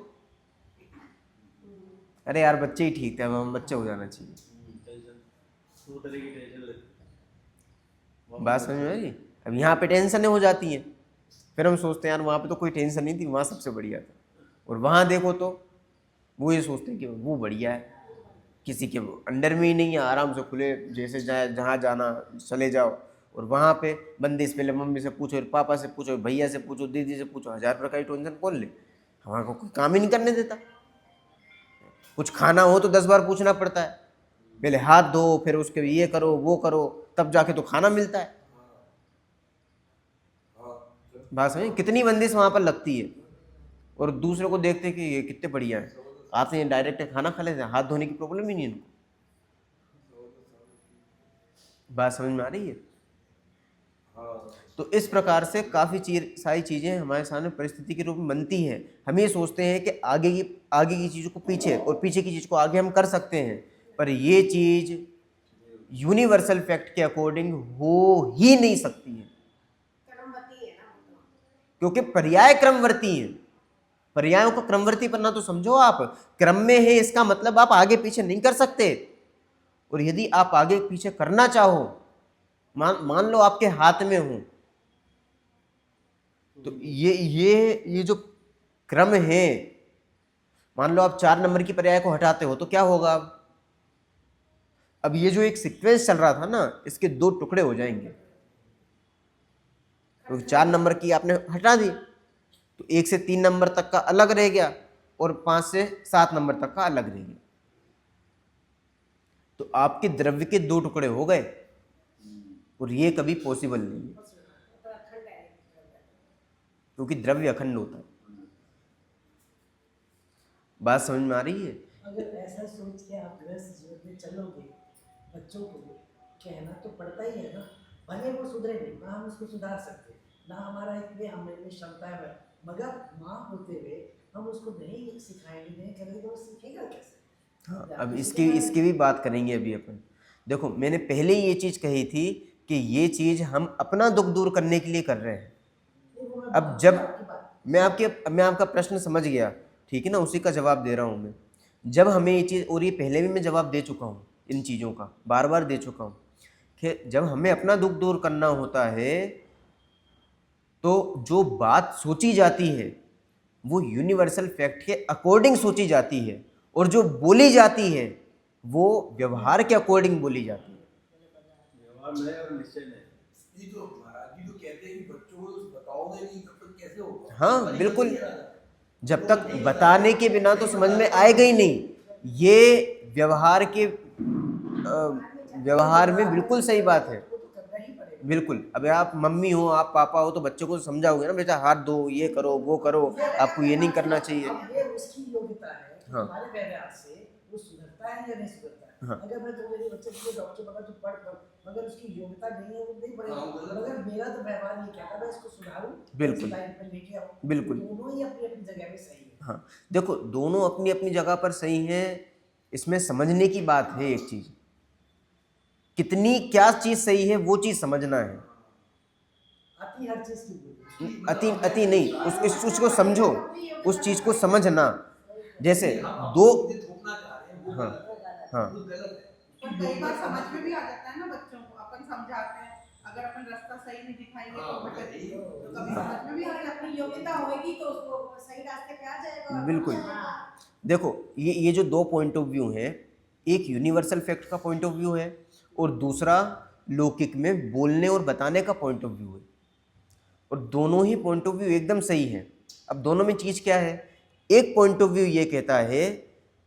अरे यार बच्चे ही ठीक थे, अब हम बच्चे हो जाना चाहिए। बात समझ में आई? अब यहाँ पे टेंशन हो जाती है, फिर हम सोचते हैं यार वहाँ पे तो कोई टेंशन नहीं थी, वहाँ सबसे बढ़िया था। और वहाँ देखो तो वो ये सोचते हैं कि वो बढ़िया है, किसी के अंडर में ही नहीं है, आराम से खुले जैसे जाए जहाँ जाना चले जाओ। और वहाँ पे बंदे से पहले मम्मी से पूछो, पापा से पूछो, भैया से पूछो, दीदी से पूछो, 1000 प्रकार की टेंशन कौन ले। हमारे को कोई काम ही नहीं करने देता। कुछ खाना हो तो 10 बार पूछना पड़ता है, पहले हाथ धो, फिर उसके ये करो वो करो, तब जाके तो खाना मिलता है। बात समझे कितनी बंदिश वहाँ पर लगती है। और दूसरे को देखते कि ये कितने बढ़िया है, आते हैं डायरेक्ट खाना खा लेते हैं, हाथ धोने की प्रॉब्लम ही नहीं इनको। बात समझ में आ रही है? तो इस प्रकार से काफ़ी सारी चीज़ें हमारे सामने परिस्थिति के रूप में बनती हैं। हम ये सोचते हैं कि आगे की चीज़ों को पीछे और पीछे की चीज़ को आगे हम कर सकते हैं, पर ये चीज़ यूनिवर्सल फैक्ट के अकॉर्डिंग हो ही नहीं सकती है, क्रमवती है ना वो तो। क्योंकि पर्याय क्रमवर्ती हैं। पर्यायों को क्रमवर्ती बनना तो समझो आप, क्रम में है इसका मतलब आप आगे पीछे नहीं कर सकते। और यदि आप आगे पीछे करना चाहो, मान लो आपके हाथ में हो, तो ये जो क्रम है, मान लो आप 4 नंबर की पर्याय को हटाते हो तो क्या होगा? अब ये जो एक सीक्वेंस चल रहा था ना, इसके 2 टुकड़े हो जाएंगे। तो 4 नंबर की आपने हटा दी तो 1 से 3 नंबर तक का अलग रह गया और 5 से 7 नंबर तक का अलग रह गया। तो आपके द्रव्य के 2 टुकड़े हो गए, और ये कभी पॉसिबल नहीं है, क्योंकि द्रव्य अखंड होता है। बात समझ में आ रही है? अगर ऐसा सोच के आप गृहस्थ जीवन में चलोगे, बच्चों को कहना तो पड़ता ही है ना, भले वो सुधरे नहीं, ना हम उसको सुधार सकते, ना हमारा इतने हमें में क्षमता है, मगर माँ होते हुए हम उसको नहीं सिखाएंगे, नहीं करेंगे तो वो सीखेगा कैसे? हाँ, अब इसकी भी बात करेंगे अभी अपन। देखो, मैंने पहले ही ये चीज़ कही थी कि ये चीज़ हम अपना दुख दूर करने के लिए कर रहे हैं। अब जब मैं आपका प्रश्न समझ गया, ठीक है ना, उसी का जवाब दे रहा हूँ मैं। जब हमें ये चीज़, और ये पहले भी मैं जवाब दे चुका हूँ इन चीज़ों का, बार बार दे चुका हूँ, कि जब हमें अपना दुख दूर करना होता है तो जो बात सोची जाती है वो यूनिवर्सल फैक्ट के अकॉर्डिंग सोची जाती है, और जो बोली जाती है वो व्यवहार के अकॉर्डिंग बोली जाती है। व्यवहार में और निश्चय में। ये तो महाराज जी तो कहते हैं कि बच्चों को बताओगे नहीं तब तक कैसे होगा? हाँ बिल्कुल, जब तक बताने के बिना तो समझ में आएगा ही नहीं। ये व्यवहार में बिल्कुल सही बात है, बिल्कुल। अब आप मम्मी हो, आप पापा हो, तो बच्चों को समझाओगे ना, बेटा हाथ धो, ये करो वो करो, आपको ये नहीं करना चाहिए। ये उसकी योग्यता है कि हाँ। हमारे व्यवहार से वो सुधरता है या नहीं सुधरता है। हाँ। अगर मैं तो मेरे बच्चे को डॉक्टर बना तो पढ़, मगर उसकी योग्यता नहीं है, वो नहीं पढ़ेगा। मगर मेरा तो व्यवहार ये कहता है मैं इसको सुधारूं, बिल्कुल। लाइन पे लेके आऊं, बिल्कुल। दोनों ही अपनी अपनी जगह पे सही है। हाँ, देखो, दोनों अपनी अपनी जगह पर सही हैं। इसमें समझने की बात है, एक चीज, कितनी क्या चीज सही है वो चीज समझना है। अति हर चीज की बोली। अति नहीं, उसको समझो, उस चीज को समझना। जैसे दो, थोपना चाह रहे हैं वो हाँ गलत है, हाँ वो गलत है। और कई बार समझ में भी आ जाता है ना बच्चों को, अपन समझाते हैं, अगर अपन रास्ता सही नहीं दिखाएंगे तो भटकेंगे, तो कभी समझ में भी आ जाता अपनी योग्यता होगी तो उसको सही रास्ते पे आ जाएगा। बिल्कुल। हाँ। देखो, ये जो 2 पॉइंट ऑफ व्यू हैं, एक यूनिवर्सल फैक्ट का पॉइंट ऑफ व्यू है और दूसरा लौकिक में बोलने और बताने का पॉइंट ऑफ व्यू है, और दोनों ही पॉइंट ऑफ व्यू एकदम सही है। अब दोनों में चीज़ क्या है? एक पॉइंट ऑफ व्यू ये कहता है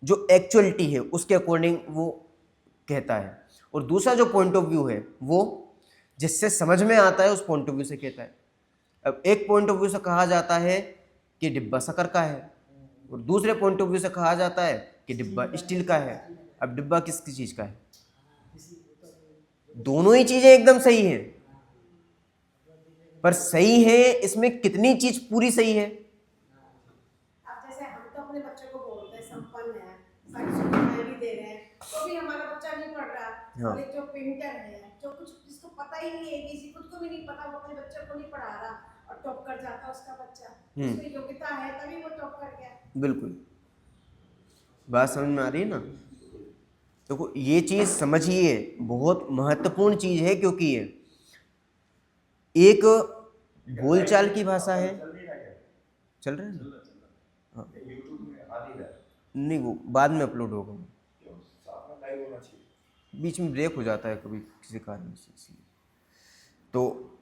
जो एक्चुअलिटी है उसके अकॉर्डिंग वो कहता है, और दूसरा जो पॉइंट ऑफ व्यू है वो जिससे समझ में आता है उस पॉइंट ऑफ व्यू से कहता है। अब एक पॉइंट ऑफ व्यू से कहा जाता है कि डिब्बा शक्कर का है, और दूसरे पॉइंट ऑफ व्यू से कहा जाता है कि डिब्बा स्टील का है। अब डिब्बा किसकी चीज़ का है? दोनों ही चीज़ें एकदम सही हैं, पर सही है इसमें कितनी चीज़ पूरी सही है। अब जैसे हम तो अपने बच्चों को बोलते हैं संपन्न है, सारी सुविधाएं भी दे रहे हैं, तो भी हमारा बच्चा नहीं पढ़ रहा। हाँ। और एक जो पेंटर है, जो कुछ जिसको पता ही नहीं है, किसी खुद को भी नहीं पता, वो अपने बच्चे को नहीं पढ़ा रहा और टॉप कर जाता उसका बच्चा। उसकी योग्यता है तभी वो टॉप कर गया। बिल्कुल, बात समझ में आ रही है ना? देखो, ये चीज़ समझिए, बहुत महत्वपूर्ण चीज़ है, क्योंकि ये एक बोलचाल की भाषा है। चल नहीं रहा क्या? चल रहा है ना? हाँ, यूट्यूब में आ नहीं रहा है। नहीं वो बाद में अपलोड होगा, क्यों? साथ में लाइव होना चाहिए। बीच में ब्रेक हो जाता है कभी किसी कारण से, इसलिए। तो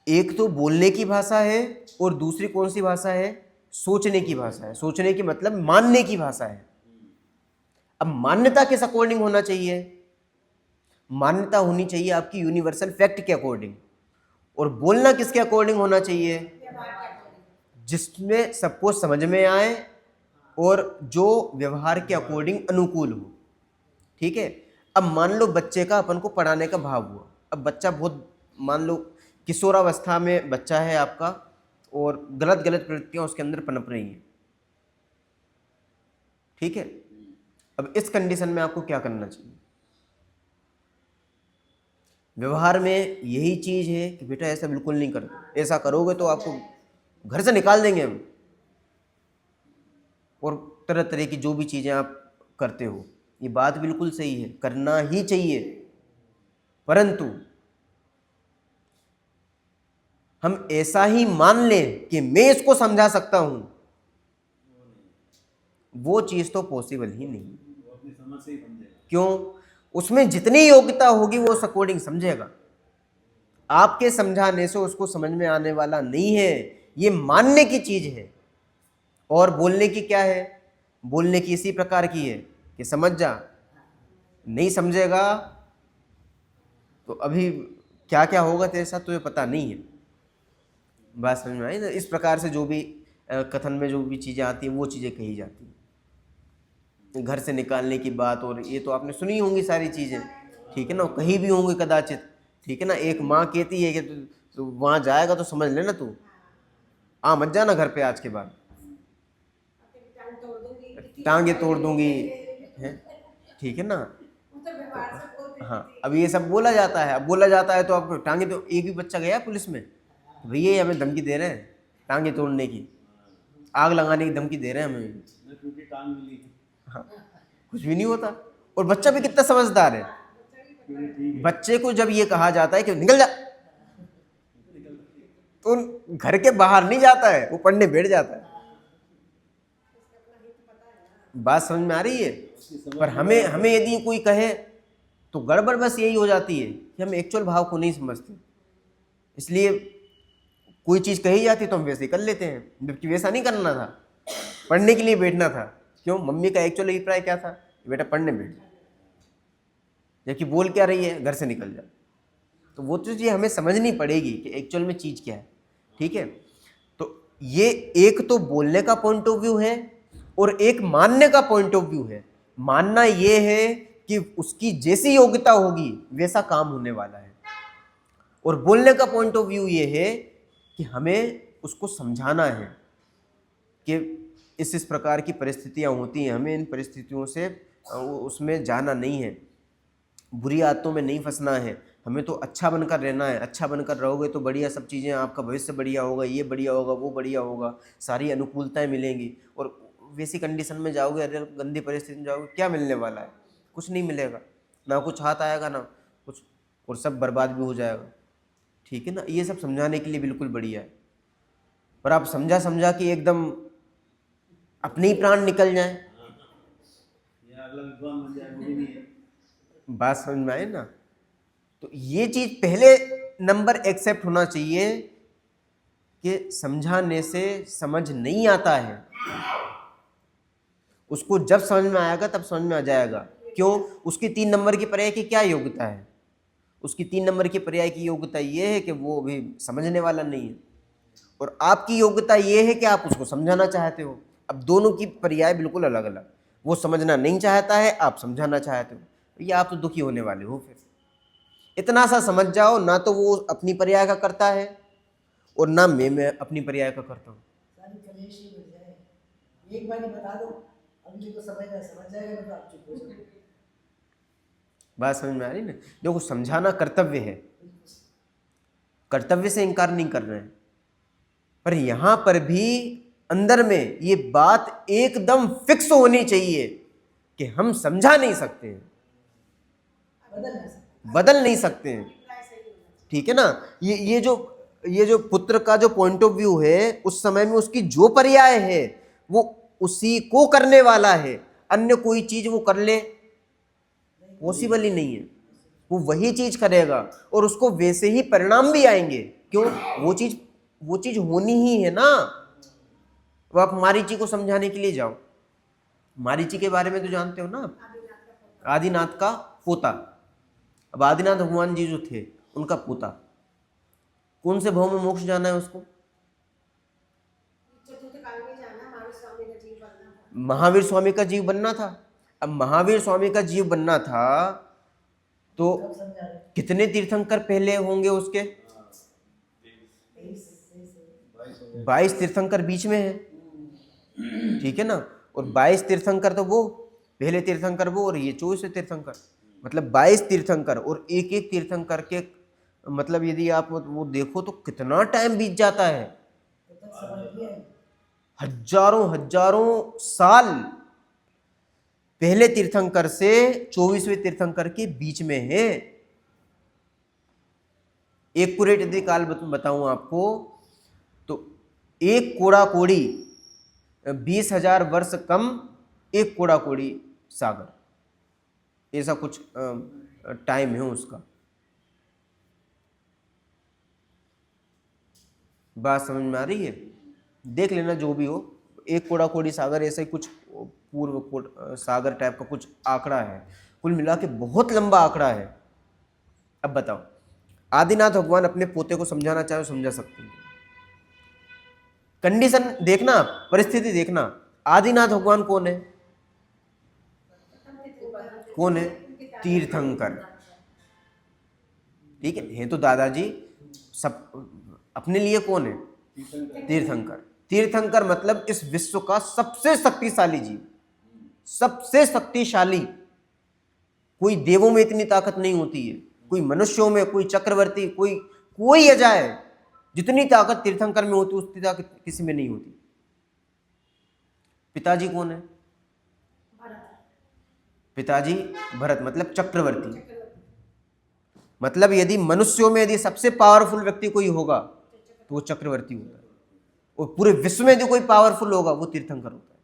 एक तो बोलने की भाषा है और दूसरी कौन सी भाषा है? सोचने की भाषा है। सोचने की मतलब मानने की भाषा है। अब मान्यता किस अकॉर्डिंग होना चाहिए? मान्यता होनी चाहिए आपकी यूनिवर्सल फैक्ट के अकॉर्डिंग, और बोलना किसके अकॉर्डिंग होना चाहिए? जिसमें सबको समझ में आए और जो व्यवहार के अकॉर्डिंग अनुकूल हो। ठीक है। अब मान लो बच्चे का अपन को पढ़ाने का भाव हुआ। अब बच्चा बहुत, मान लो किशोरावस्था में बच्चा है आपका, और गलत गलत प्रवृत्तियां उसके अंदर पनप रही हैं। ठीक है। अब इस कंडीशन में आपको क्या करना चाहिए? व्यवहार में यही चीज है कि बेटा ऐसा बिल्कुल नहीं करो, ऐसा करोगे तो आपको घर से निकाल देंगे हम, और तरह तरह की जो भी चीजें आप करते हो। ये बात बिल्कुल सही है, करना ही चाहिए, परंतु हम ऐसा ही मान लें कि मैं इसको समझा सकता हूं, वो चीज तो पॉसिबल ही नहीं। वो अपनी समझ से ही समझेगा। क्यों? उसमें जितनी योग्यता होगी वो उस अकॉर्डिंग समझेगा। आपके समझाने से उसको समझ में आने वाला नहीं है, ये मानने की चीज है। और बोलने की क्या है? बोलने की इसी प्रकार की है कि समझ जा, नहीं समझेगा तो अभी क्या क्या होगा तेरे साथ तुझे पता नहीं है। बात समझ में आई ना? इस प्रकार से जो भी कथन में जो भी चीज़ें आती हैं वो चीज़ें कही जाती हैं। घर से निकालने की बात, और ये तो आपने सुनी होंगी सारी चीज़ें। ठीक है ना? कहीं भी होंगे कदाचित। ठीक है ना? एक माँ कहती है कि तू वहाँ जाएगा तो समझ लेना, तू आ मत जाना घर पे आज के बाद, टांगे तोड़ दूंगी। है? ठीक है ना? हाँ, अब ये सब बोला जाता है। अब बोला जाता है तो आपको टांगे, तो एक भी बच्चा गया पुलिस में, भैया ये हमें धमकी दे रहे हैं टांगे तोड़ने की, आग लगाने की धमकी दे रहे हैं हमें। मैं टूटी टांग मिली। हाँ, कुछ भी नहीं होता। और बच्चा भी कितना समझदार है। बच्चे को जब ये कहा जाता है कि निकल जा, तो घर के बाहर नहीं जाता है, वो पढ़ने बैठ जाता है। बात समझ में आ रही है? पर हमें यदि कोई कहे तो गड़बड़ बस यही हो जाती है कि हम एक्चुअल भाव को नहीं समझते, इसलिए कोई चीज़ कही जाती तो हम वैसे ही कर लेते हैं, जबकि वैसा नहीं करना था, पढ़ने के लिए बैठना था। क्यों? मम्मी का एक्चुअल अभिप्राय क्या था? बेटा पढ़ने बैठ जा, जबकि बोल क्या रही है? घर से निकल जा। तो वो तो चीज़ हमें समझनी पड़ेगी कि एक्चुअल में चीज़ क्या है। ठीक है। तो ये एक तो बोलने का पॉइंट ऑफ व्यू है और एक मानने का पॉइंट ऑफ व्यू है। मानना ये है कि उसकी जैसी योग्यता होगी वैसा काम होने वाला है, और बोलने का पॉइंट ऑफ व्यू ये है कि हमें उसको समझाना है कि इस प्रकार की परिस्थितियां होती हैं, हमें इन परिस्थितियों से उसमें जाना नहीं है, बुरी आदतों में नहीं फंसना है, हमें तो अच्छा बनकर रहना है। अच्छा बनकर रहोगे तो बढ़िया सब चीज़ें, आपका भविष्य बढ़िया होगा, ये बढ़िया होगा, वो बढ़िया होगा, सारी अनुकूलताएं मिलेंगी। और वैसी कंडीशन में जाओगे, अरे गंदी परिस्थिति में जाओगे, क्या मिलने वाला है? कुछ नहीं मिलेगा, ना कुछ हाथ आएगा ना कुछ, और सब बर्बाद भी हो जाएगा। ठीक है ना? ये सब समझाने के लिए बिल्कुल बढ़िया है। पर आप समझा समझा कि एकदम अपने ही प्राण निकल जाएं, या अगला विद्वान बन जाए, वो भी नहीं है। बात समझ में आए ना? तो ये चीज पहले नंबर एक्सेप्ट होना चाहिए कि समझाने से समझ नहीं आता है, उसको जब समझ में आएगा तब समझ में आ जाएगा। क्यों? उसकी 3 नंबर की पर्याय की क्या योग्यता है? उसकी 3 नंबर की पर्याय की योग्यता ये है कि वो अभी समझने वाला नहीं है, और आपकी योग्यता ये है कि आप उसको समझाना चाहते हो। अब दोनों की पर्याय बिल्कुल अलग अलग। वो समझना नहीं चाहता है, आप समझाना चाहते हो, ये आप तो दुखी होने वाले हो। फिर इतना सा समझ जाओ, ना तो वो अपनी पर्याय का करता है और ना मैं अपनी पर्याय का करता हूँ। सारी कलेश ही मिल जाए। एक बार ही बता दो, अगले को समझ जाएगा, तो आप चुप हो जाओगे। बात समझ में आ रही ना? देखो, समझाना कर्तव्य है, कर्तव्य से इनकार नहीं कर रहे हैं, पर यहां पर भी अंदर में ये बात एकदम फिक्स होनी चाहिए कि हम समझा नहीं सकते हैं, बदल नहीं सकते हैं। ठीक है ना? ये जो ये जो पुत्र का जो पॉइंट ऑफ व्यू है, उस समय में उसकी जो पर्याय है वो उसी को करने वाला है। अन्य कोई चीज वो कर ले पॉसिबल ही नहीं है। वो वही चीज करेगा और उसको वैसे ही परिणाम भी आएंगे। क्यों? वो चीज होनी ही है ना। वो आप मारीची को समझाने के लिए जाओ, मारीची के बारे में तो जानते हो ना आप, आदिनाथ का पोता। अब आदिनाथ भगवान जी जो थे उनका पोता, कौन से भाव में मोक्ष जाना है उसको? चतुर्थ काल में जाना, महावीर स्वामी का जीव बनना था। महावीर स्वामी का जीव बनना था। अब महावीर स्वामी का जीव बनना था तो कब समझा रहे? कितने तीर्थंकर पहले होंगे उसके? 22 तीर्थंकर बीच में है, ठीक है ना। और 22 तीर्थंकर तो वो पहले तीर्थंकर वो, और ये 24 तीर्थंकर, मतलब 22 तीर्थंकर। और एक एक तीर्थंकर के मतलब यदि आप वो देखो तो कितना टाइम बीत जाता है, तब तक समझ नहीं आएगी। हजारों हजारों साल पहले तीर्थंकर से 24वें तीर्थंकर के बीच में है। एक पूरे यदि काल बताऊं आपको तो एक कोड़ा कोड़ी 20,000 वर्ष कम एक कोड़ा कोड़ी सागर, ऐसा कुछ टाइम है उसका। बात समझ में आ रही है? देख लेना जो भी हो, एक कोड़ा कोड़ी सागर ऐसे ही कुछ सागर टाइप का कुछ आंकड़ा है। कुल मिला के बहुत लंबा आंकड़ा है। अब बताओ, आदिनाथ भगवान अपने पोते को समझाना चाहे समझा सकते हैं। कंडीशन देखना, परिस्थिति देखना। आदिनाथ भगवान कौन है? कौन है? तीर्थंकर, ठीक है तो दादाजी सब अपने लिए कौन है? तीर्थंकर। तीर्थंकर मतलब इस विश्व का सबसे शक्तिशाली जीव, सबसे शक्तिशाली। कोई देवों में इतनी ताकत नहीं होती है, कोई मनुष्यों में, कोई चक्रवर्ती, कोई अजाय, जितनी ताकत तीर्थंकर में होती है उतनी ताकत किसी में नहीं होती। पिताजी कौन है? पिताजी भरत, मतलब चक्रवर्ती। मतलब यदि मनुष्यों में यदि सबसे पावरफुल व्यक्ति कोई होगा तो वो चक्रवर्ती होता है, और पूरे विश्व में यदि कोई पावरफुल होगा वो तीर्थंकर होता है।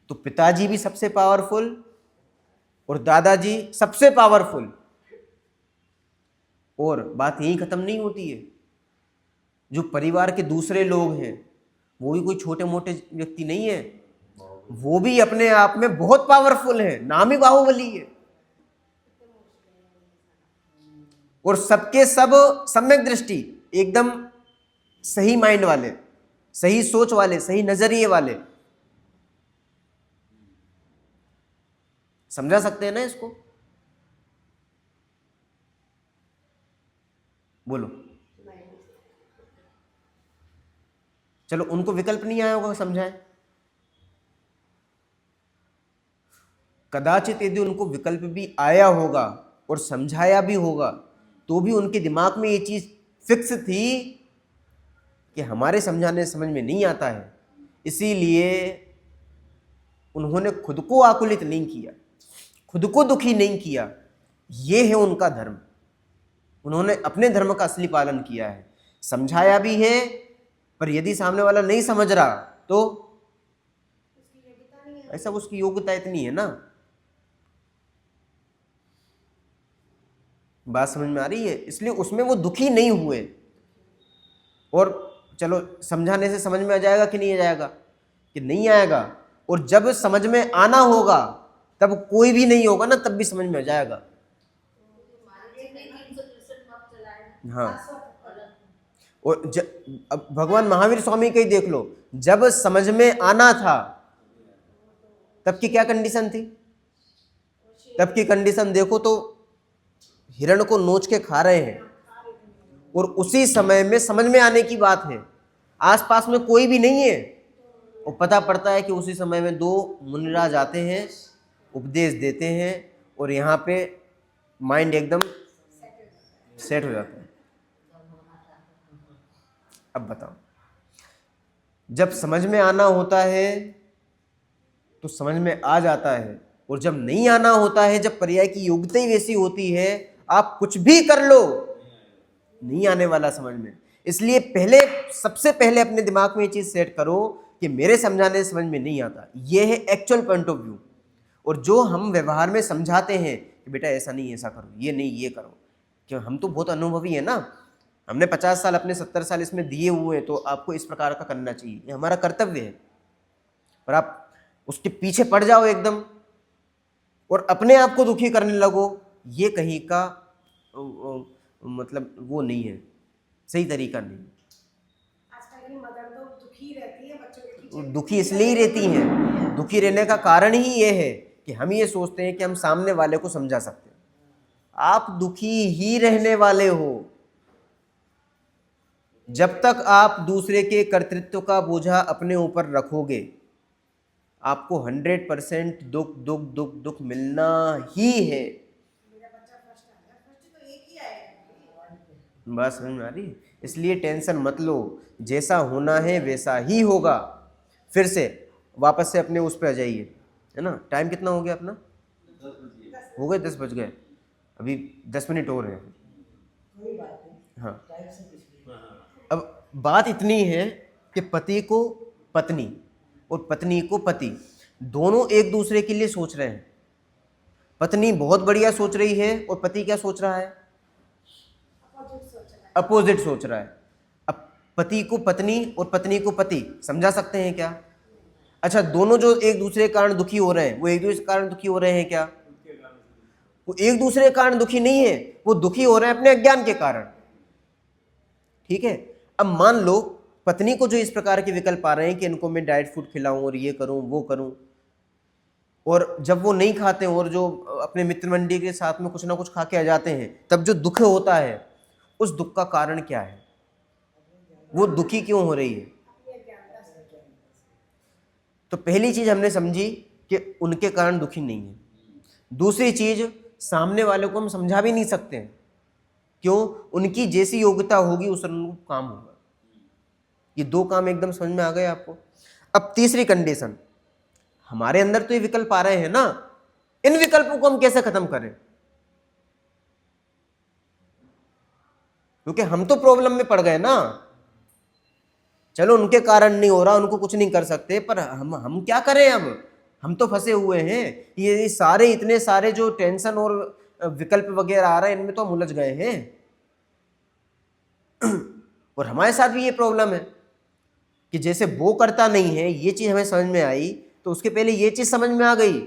तो पिताजी भी सबसे पावरफुल और दादाजी सबसे पावरफुल। और बात यही खत्म नहीं होती है, जो परिवार के दूसरे लोग हैं वो भी कोई छोटे मोटे व्यक्ति नहीं है, वो भी अपने आप में बहुत पावरफुल है, नाम ही बाहुबली है। और सबके सब सम्यक दृष्टि, एकदम सही माइंड वाले, सही सोच वाले, सही नजरिए वाले। समझा सकते हैं ना इसको? बोलो। चलो, उनको विकल्प नहीं आया होगा, समझाए। कदाचित यदि उनको विकल्प भी आया होगा और समझाया भी होगा तो भी उनके दिमाग में ये चीज फिक्स थी कि हमारे समझाने समझ में नहीं आता है, इसीलिए उन्होंने खुद को आकुलित नहीं किया, खुद को दुखी नहीं किया। ये है उनका धर्म। उन्होंने अपने धर्म का असली पालन किया है, समझाया भी है, पर यदि सामने वाला नहीं समझ रहा तो ऐसा उसकी योग्यता इतनी है ना। बात समझ में आ रही है? इसलिए उसमें वो दुखी नहीं हुए। और चलो, समझाने से समझ में आ जाएगा कि नहीं आ जाएगा? कि नहीं आएगा। और जब समझ में आना होगा तब कोई भी नहीं होगा ना, तब भी समझ में आ जाएगा। हाँ। और अब भगवान महावीर स्वामी का ही देख लो, जब समझ में आना था तब की क्या कंडीशन थी? तब की कंडीशन देखो तो हिरण को नोच के खा रहे हैं, और उसी समय में समझ में आने की बात है, आसपास में कोई भी नहीं है, और पता पड़ता है कि उसी समय में 2 मुनिराज आते हैं, उपदेश देते हैं, और यहाँ पे माइंड एकदम सेट हो जाता है। अब बताओ, जब समझ में आना होता है तो समझ में आ जाता है, और जब नहीं आना होता है, जब पर्याय की योग्यता ही वैसी होती है, आप कुछ भी कर लो नहीं आने वाला समझ में। इसलिए पहले, सबसे पहले अपने दिमाग में ये चीज़ सेट करो कि मेरे समझाने से समझ में नहीं आता। ये है एक्चुअल पॉइंट ऑफ व्यू। और जो हम व्यवहार में समझाते हैं कि बेटा ऐसा नहीं, ऐसा करो, ये नहीं, ये करो, क्यों हम तो बहुत अनुभवी है ना, हमने 50 साल अपने 70 साल इसमें दिए हुए हैं, तो आपको इस प्रकार का करना चाहिए, ये हमारा कर्तव्य है। और आप उसके पीछे पड़ जाओ एकदम और अपने आप को दुखी करने लगो, ये कहीं का मतलब वो नहीं है, सही तरीका नहीं। आजकल की मदर तो दुखी रहती है बच्चों के पीछे। दुखी इसलिए ही रहती हैं, दुखी रहने का कारण ही ये है कि हम ये सोचते हैं कि हम सामने वाले को समझा सकते हैं। आप दुखी ही रहने वाले हो जब तक आप दूसरे के कर्तृत्व का बोझा अपने ऊपर रखोगे। आपको 100% दुख दुख दुख दुख मिलना ही है। मेरा बच्चा फर्स्ट आ गया, फर्स्ट तो एक ही आएगा। बात समझ में आ रही? इसलिए टेंशन मत लो, जैसा होना है वैसा ही होगा। फिर से वापस से अपने उस पे आ जाइए, है ना। टाइम कितना हो गया अपना? 10 बजे हो गए 10 बज गए, अभी 10 मिनट और हैं। कोई बात नहीं, हाँ, टाइम से कुछ नहीं। अब बात इतनी है कि पति को पत्नी और पत्नी को पति दोनों एक दूसरे के लिए सोच रहे हैं। पत्नी बहुत बढ़िया सोच रही है और पति क्या सोच रहा है? अपोजिट सोच रहा है। अपोजिट सोच रहा है। अब पति को पत्नी और पत्नी को पति समझा सकते हैं क्या? अच्छा, दोनों जो एक दूसरे के कारण दुखी हो रहे हैं, वो एक दूसरे के कारण दुखी हो रहे हैं क्या? वो एक दूसरे के कारण दुखी नहीं है, वो दुखी हो रहे हैं अपने अज्ञान के कारण। ठीक है। अब मान लो पत्नी को जो इस प्रकार के विकल्प आ रहे हैं कि इनको मैं डाइट फूड खिलाऊं और ये करूं वो करूं, और जब वो नहीं खाते और जो अपने मित्र मंडली के साथ में कुछ ना कुछ खा के आ जाते हैं, तब जो दुख होता है, उस दुख का कारण क्या है? वो दुखी क्यों हो रही है? तो पहली चीज हमने समझी कि उनके कारण दुखी नहीं है। दूसरी चीज, सामने वाले को हम समझा भी नहीं सकते हैं। क्यों? उनकी जैसी योग्यता होगी उस अनुरूप काम होगा। ये दो काम एकदम समझ में आ गए आपको। अब तीसरी कंडीशन, हमारे अंदर तो ये विकल्प आ रहे हैं ना, इन विकल्पों को हम कैसे खत्म करें? क्योंकि हम तो प्रॉब्लम में पड़ गए ना। चलो उनके कारण नहीं हो रहा, उनको कुछ नहीं कर सकते, पर हम क्या करें? अब हम तो फंसे हुए हैं। ये सारे इतने सारे जो टेंशन और विकल्प वगैरह आ रहे हैं, इनमें तो हम उलझ गए हैं। और हमारे साथ भी ये प्रॉब्लम है कि जैसे वो करता नहीं है, ये चीज हमें समझ में आई, तो उसके पहले ये चीज समझ में आ गई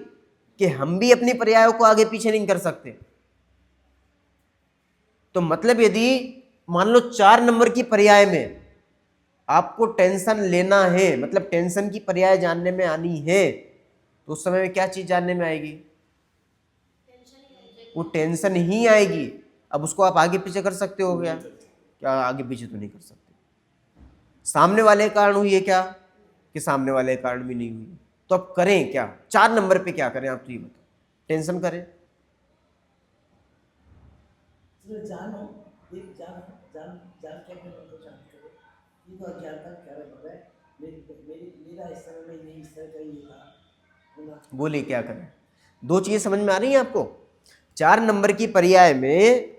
कि हम भी अपनी पर्यायों को आगे पीछे नहीं कर सकते। तो मतलब यदि मान लो 4 नंबर की पर्याय में आपको टेंशन लेना है, मतलब टेंशन की पर्याय जानने में आनी है, तो उस समय में क्या चीज जानने में आएगी? वो टेंशन ही आएगी। अब उसको आप आगे पीछे कर सकते हो क्या? क्या आगे पीछे तो नहीं कर सकते। सामने वाले कारण हुई है क्या? कि सामने वाले कारण भी नहीं हुई। तो अब करें क्या? 4 नंबर पे क्या करें? आप तो ये बताओ। टेंशन करें? चलो जानो, ये जान जान जान के अपने मन को शांत करो। ये तो अज्ञानता का कारण हो रहा है। मेरा इस समय में ये इस तरह का ये था। बोलिए क्या करें? 2 चीजें समझ में आ रही हैं आपको? 4 नंबर की पर्याय में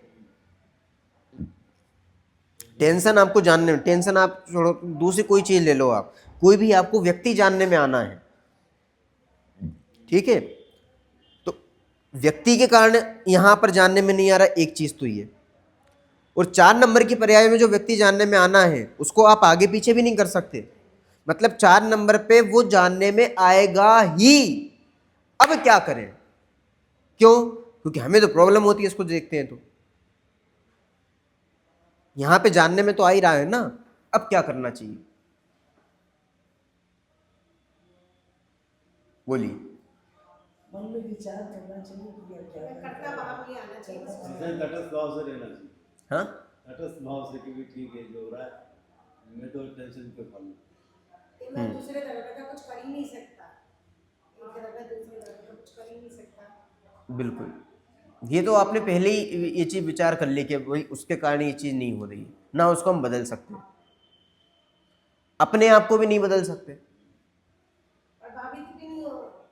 टेंशन आपको जानने में, टेंशन आप छोड़ो, दूसरी कोई चीज ले लो, आप कोई भी आपको व्यक्ति जानने में आना है। ठीक है। तो व्यक्ति के कारण यहां पर जानने में नहीं आ रहा, एक चीज तो ये। और 4 नंबर की पर्याय में जो व्यक्ति जानने में आना है, उसको आप आगे पीछे भी नहीं कर सकते। मतलब 4 नंबर पे वो जानने में आएगा ही। अब क्या करें? क्यों? क्योंकि हमें तो प्रॉब्लम होती है इसको देखते हैं तो। यहां पे जानने में तो आ ही रहा है ना। अब क्या करना चाहिए? बोलिए। मन में विचार करना चाहिए कि ये क्या करता भाव नहीं आना चाहिए। इसमें तटस्थ भाव से रहना चाहिए। हाँ, तटस्थ भाव से कि भी ठीक है जो हो रहा है, मैं तो टेंशन क्यों खाऊं। कि मैं दूसरे तरफ का कुछ कर ही नहीं सकता, एक तरफ है दूसरे तरफ का कुछ कर ही नहीं सकता। बिल्कुल। ये तो आपने पहले ही ये चीज विचार कर ली कि भाई उसके कारण ये चीज नहीं हो रही है ना, उसको हम बदल सकते, अपने आप को भी नहीं बदल सकते, प्रभावित भी नहीं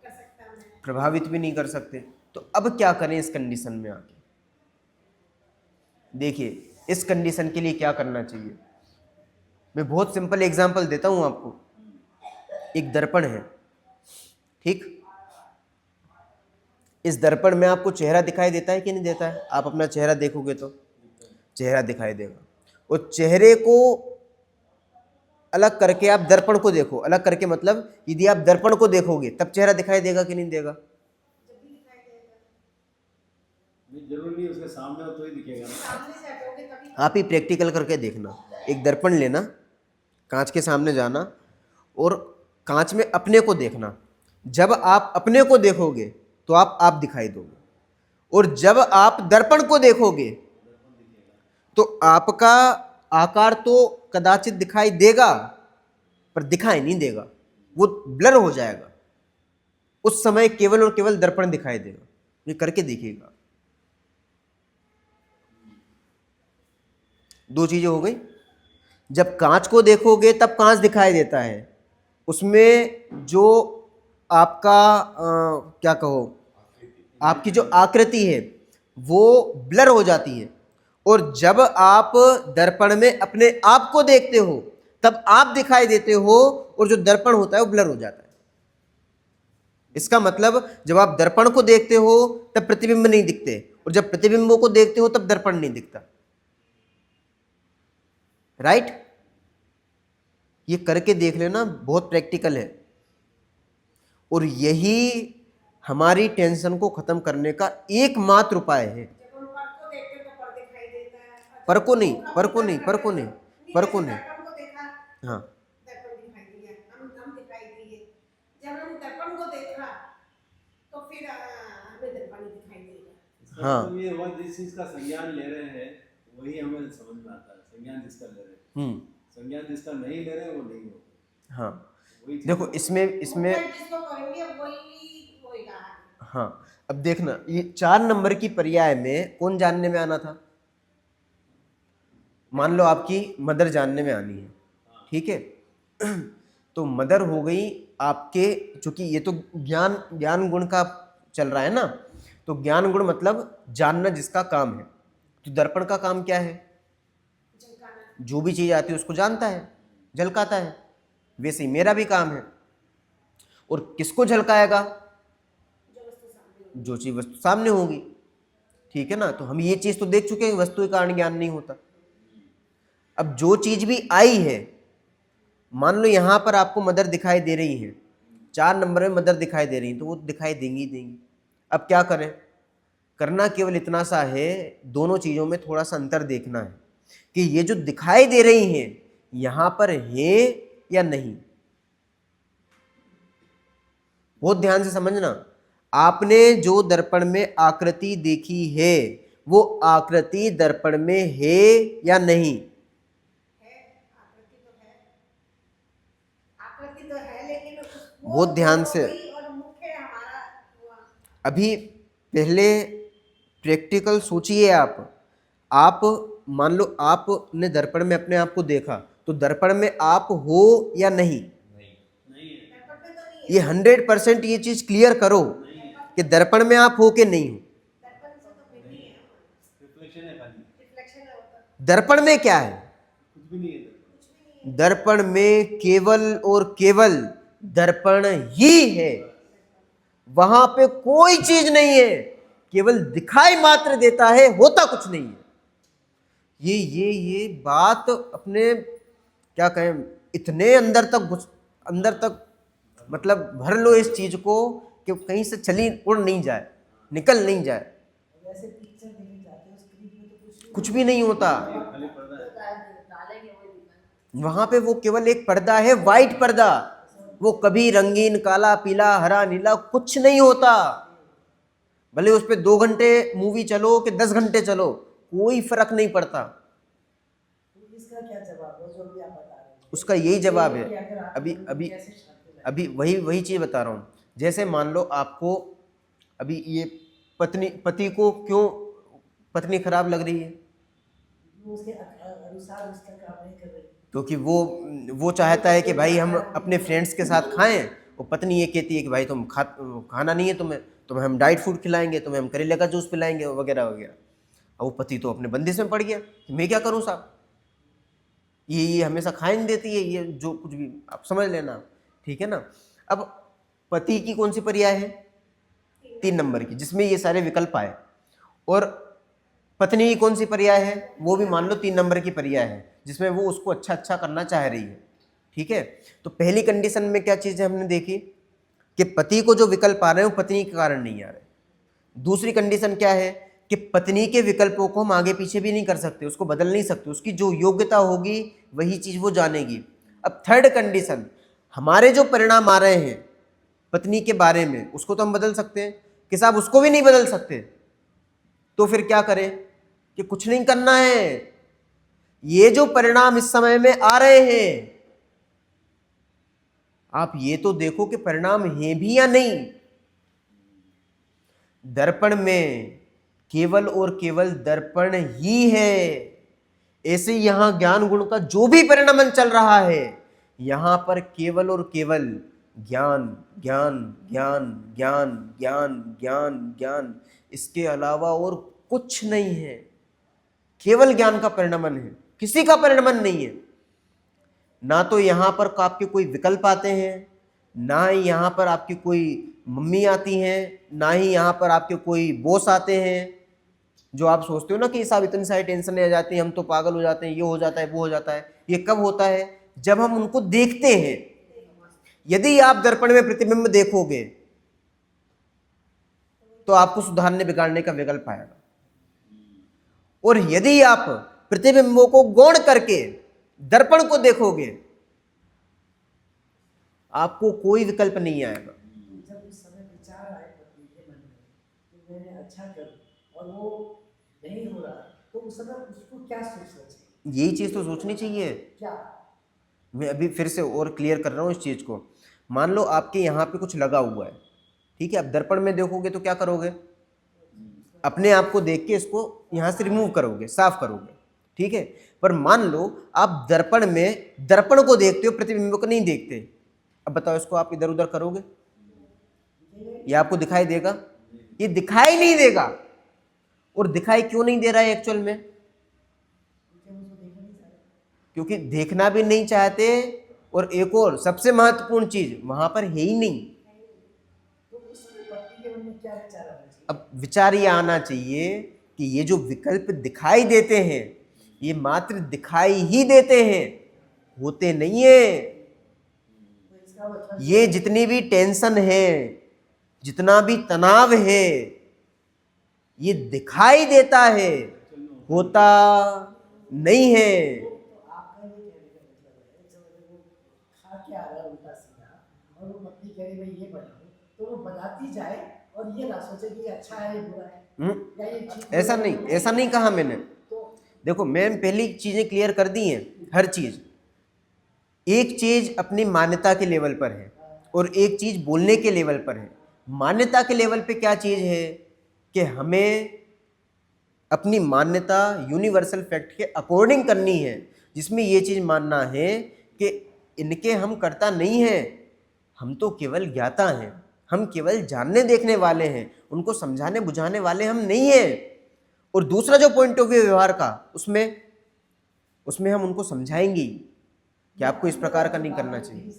कर सकता मैं। प्रभावित भी नहीं कर सकते। तो अब क्या करें इस कंडीशन में आके? देखिए, इस कंडीशन के लिए क्या करना चाहिए? मैं बहुत सिंपल एग्जांपल देता हूं आपको। एक दर्पण है, ठीक? इस दर्पण में आपको चेहरा दिखाई देता है कि नहीं देता है? आप अपना चेहरा देखोगे तो चेहरा दिखाई देगा। और चेहरे को अलग करके आप दर्पण को देखो, अलग करके मतलब यदि आप दर्पण को देखोगे तब चेहरा दिखाई देगा कि नहीं देगा? जरूरी नहीं उसके सामने हो तो ही दिखेगा ना। सामने से हटोगे तभी आप ही प्रैक्टिकल करके देखना। एक दर्पण लेना, कांच के सामने जाना और कांच में अपने को देखना। जब आप अपने को देखोगे तो आप दिखाई दोगे, और जब आप दर्पण को देखोगे तो आपका आकार तो कदाचित दिखाई देगा पर दिखाई नहीं देगा, वो ब्लर हो जाएगा। उस समय केवल और केवल दर्पण दिखाई देगा। ये करके देखिएगा। दो चीजें हो गई। जब कांच को देखोगे तब कांच दिखाई देता है, उसमें जो आपका क्या कहो, आपकी जो आकृति है वो ब्लर हो जाती है। और जब आप दर्पण में अपने आप को देखते हो तब आप दिखाई देते हो, और जो दर्पण होता है वो ब्लर हो जाता है। इसका मतलब जब आप दर्पण को देखते हो तब प्रतिबिंब नहीं दिखते, और जब प्रतिबिंबों को देखते हो तब दर्पण नहीं दिखता। राइट? ये करके देख लेना, बहुत प्रैक्टिकल है। और यही हमारी टेंशन को खत्म करने का एकमात्र उपाय है। जब हम पर को देखते तो पर दिखाई देता है। पर को नहीं, पर को नहीं, पर को नहीं, पर को नहीं। दर्पण को देखा, हाँ, दर्पण दिखाई दिया, हम दिखाई दिए। जब हम दर्पण को देखा तो फिर हमें दर्पण ही दिखाई देगा। हाँ। तो ये वो जिस चीज का संज्ञान ले रहे हैं वही हमें समझ में आता है। संज्ञान जिसका ले रहे हैं, संज्ञान जिसका नहीं ले रहे हैं वो नहीं होगा। हाँ। वही चीज- देखो इसमें जिसको करेंगे वही होएगा। हाँ, अब देखना, ये 4 नंबर की पर्याय में कौन जानने में आना था? मान लो आपकी मदर जानने में आनी है, ठीक है? तो मदर हो गई आपके, चूंकि ये तो ज्ञान गुण का चल रहा है ना, तो ज्ञान गुण मतलब जानना जिसका काम है। तो दर्पण का काम क्या है? जो भी चीज आती है उसको जानता है, झलकाता है। वैसे ही मेरा भी काम है। और किसको झलकाएगा? जो चीज वस्तु सामने होगी, ठीक है ना? तो हम ये चीज तो देख चुके हैं, वस्तु के कारण ज्ञान नहीं होता। अब जो चीज भी आई है, मान लो यहां पर आपको मदर दिखाई दे रही है, 4 नंबर में मदर दिखाई दे रही है, तो वो दिखाई देंगी ही देंगी। अब क्या करें? करना केवल इतना सा है, दोनों चीजों में थोड़ा सा अंतर देखना है कि ये जो दिखाई दे रही हैं यहां पर है या नहीं। बहुत ध्यान से समझना। आपने जो दर्पण में आकृति देखी है वो आकृति दर्पण में है या नहीं? आकृति तो है लेकिन बहुत ध्यान से। और मुख्य हमारा अभी पहले प्रैक्टिकल सोचिए। आप मान लो आपने दर्पण में अपने आप को देखा, तो दर्पण में आप हो या नहीं? दर्पण पे तो नहीं है। ये 100% ये चीज क्लियर करो कि दर्पण में आप हो कि नहीं हो। दर्पण से तो फिर नहीं है, रिफ्लेक्शन है खाली, रिफ्लेक्शन है होता, दर्पण में क्या है? कुछ भी नहीं है दर्पण। दर्पण में केवल और केवल दर्पण ही है। वहां पे कोई चीज नहीं है, केवल दिखाई मात्र देता है, होता कुछ नहीं है। ये बात अपने क्या कहें, इतने अंदर तक मतलब भर लो इस चीज को कि कहीं से चली उड़ नहीं जाए, निकल नहीं जाए। वैसे पिक्चर देखी जाती है, स्क्रीन में तो कुछ भी नहीं होता खाली पर्दा है। डालेंगे वो दिखाएंगे। वहां पे। वो केवल एक पर्दा है, वाइट पर्दा। वो कभी रंगीन, काला, पीला, हरा, नीला कुछ नहीं होता। भले उस पे 2 घंटे मूवी चलो कि 10 घंटे चलो, कोई फर्क नहीं पड़ता। तो इसका क्या जवाब है जो भी आप बता रहे हैं? उसका यही जवाब है। कि अगर आप अभी लोग अभी कैसे शांति लाएं? अभी वही चीज बता रहा हूँ। जैसे मान लो आपको अभी ये पति को क्यों पत्नी खराब लग रही है? वो उसके अनुसार उसका काम नहीं कर रही। क्योंकि वो चाहता है कि भाई हम अपने फ्रेंड्स के साथ खाएं, और पत्नी ये कहती है कि भाई तुम खाना नहीं है, तुम्हें हम डाइट फूड खिलाएंगे, तुम्हें हम करेले का जूस पिलाएंगे वगैरह वगैरह। अब वो पति तो अपने बंदिश में पड़ गया कि मैं क्या करूं साहब, ये हमेशा खाइन देती है, ये जो कुछ भी आप समझ लेना, ठीक है ना। अब पति की कौन सी पर्याय है? 3 नंबर की, जिसमें ये सारे विकल्प आए। और पत्नी की कौन सी पर्याय है? वो भी मान लो 3 नंबर की पर्याय है, जिसमें वो उसको अच्छा अच्छा करना चाह रही है, ठीक है। तो पहली कंडीशन में क्या चीज़ है हमने देखी कि पति को जो विकल्प आ रहे हैं वो पत्नी के कारण नहीं आ रहे। दूसरी कंडीशन क्या है कि पत्नी के विकल्पों को हम आगे पीछे भी नहीं कर सकते, उसको बदल नहीं सकते, उसकी जो योग्यता होगी वही चीज़ वो जानेगी। अब थर्ड कंडीशन, हमारे जो परिणाम आ रहे हैं पत्नी के बारे में उसको तो हम बदल सकते हैं, कि साहब उसको भी नहीं बदल सकते, तो फिर क्या करें कि कुछ नहीं करना है, ये जो परिणाम इस समय में आ रहे हैं आप ये तो देखो कि परिणाम है भी या नहीं। दर्पण में केवल और केवल दर्पण ही है। ऐसे यहां ज्ञान गुण का जो भी परिणमन चल रहा है, यहां पर केवल और केवल ज्ञान ज्ञान ज्ञान ज्ञान ज्ञान ज्ञान ज्ञान, इसके अलावा और कुछ नहीं है। केवल ज्ञान का परिणमन है, किसी का परिणमन नहीं है। ना तो यहां पर आपके कोई विकल्प आते हैं, ना ही यहां पर आपकी कोई मम्मी आती हैं, ना ही यहां पर आपके कोई बॉस आते हैं, जो आप सोचते हो ना कि साहब इतनी सारी टेंशन आ जाती है, हम तो पागल हो जाते हैं, ये हो जाता है वो हो जाता है। ये कब होता है? जब हम उनको देखते हैं। यदि आप दर्पण में प्रतिबिंब देखोगे तो आपको सुधारने बिगाड़ने का विकल्प आएगा, और यदि आप प्रतिबिंबों को गौण करके दर्पण को देखोगे आपको कोई विकल्प नहीं आएगा। जब उस समय विचार आए पत्नी के मन में कि मैंने अच्छा करूं और वो नहीं हो रहा, तो उस समय उसको क्या सोचना चाहिए? यही चीज तो सोचनी चाहिए। क्या? मैं अभी फिर से और क्लियर कर रहा हूं इस चीज को। मान लो आपके यहाँ पे कुछ लगा हुआ है, ठीक है, आप दर्पण में देखोगे तो क्या करोगे? अपने आप को देख के इसको यहाँ से रिमूव करोगे, साफ करोगे, ठीक है। पर मान लो आप दर्पण में दर्पण को देखते हो, प्रतिबिंब को नहीं देखते। अब बताओ इसको आप इधर उधर करोगे, ये आपको दिखाई देगा? ये दिखाई नहीं देगा। और दिखाई क्यों नहीं दे रहा है एक्चुअल में? क्योंकि देखना भी नहीं चाहते, और एक और सबसे महत्वपूर्ण चीज वहां पर है ही नहीं। तो उस समय पत्नी के मन में क्या विचार आना चाहिए? अब विचार ये आना चाहिए कि ये जो विकल्प दिखाई देते हैं ये मात्र दिखाई ही देते हैं, होते नहीं है। तो इसका मतलब ये जितनी भी टेंशन है, जितना भी तनाव है, ये दिखाई देता है, होता नहीं है। तो आपका ये कहने का मतलब है जब वो खा के आ रहा है उल्टा सीधा और वो पत्नी कह रही भाई ये बनाओ, तो वो बनाती जाए और ये ना सोचे कि ये अच्छा है ये बुरा है या ये ठीक ऐसा नहीं, ऐसा नहीं कहा मैंने। तो देखो मैम पहली चीजें क्लियर कर दी हैं। हर चीज, एक चीज अपनी मान्यता के लेवल पर है और एक चीज बोलने के लेवल पर है। मान्यता के लेवल पे क्या चीज है कि हमें अपनी मान्यता यूनिवर्सल फैक्ट के अकॉर्डिंग करनी है, जिसमें ये चीज मानना है कि इनके हम कर्ता नहीं हैं, हम तो केवल ज्ञाता हैं, हम केवल जानने देखने वाले हैं, उनको समझाने बुझाने वाले हम नहीं हैं। और दूसरा जो पॉइंट ऑफ व्यू व्यवहार का, उसमें हम उनको समझाएंगे कि आपको इस प्रकार का नहीं करना चाहिए।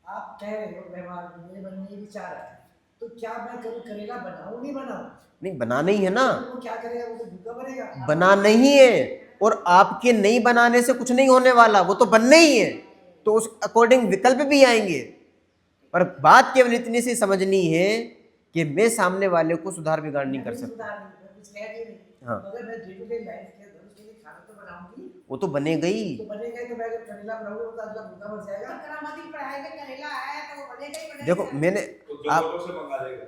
आप कह रहे हो व्यवहार में मेरे मन में ये विचार है, तो क्या मैं करूँ? करेगा बनाऊं नहीं बनाऊं? नहीं, बनाना ही है ना, वो क्या करेगा? वो तो भूखा मरेगा। बनाना ही है। और आपके नहीं बनाने से कुछ नहीं होने वाला, वो तो बनना ही है। तो उस अकॉर्डिंग विकल्प भी आएंगे। पर बात केवल इतनी सी समझनी है कि मैं सामने वाले को सुधार बिगाड़ नहीं कर सकता। हाँ। अगर मैं डे टू डे लाइफ के अंदर उसके लिए खाना तो बनाऊंगी, वो तो बनेगा ही। तो बनेगा ही। तो मैं अगर करेला बनाऊंगा तो अगला भूखा मर जाएगा। करामाती पढ़ाई में करेला आया है तो वो बनेगा ही बनेगा। देखो मैंने आप से मंगा देगा।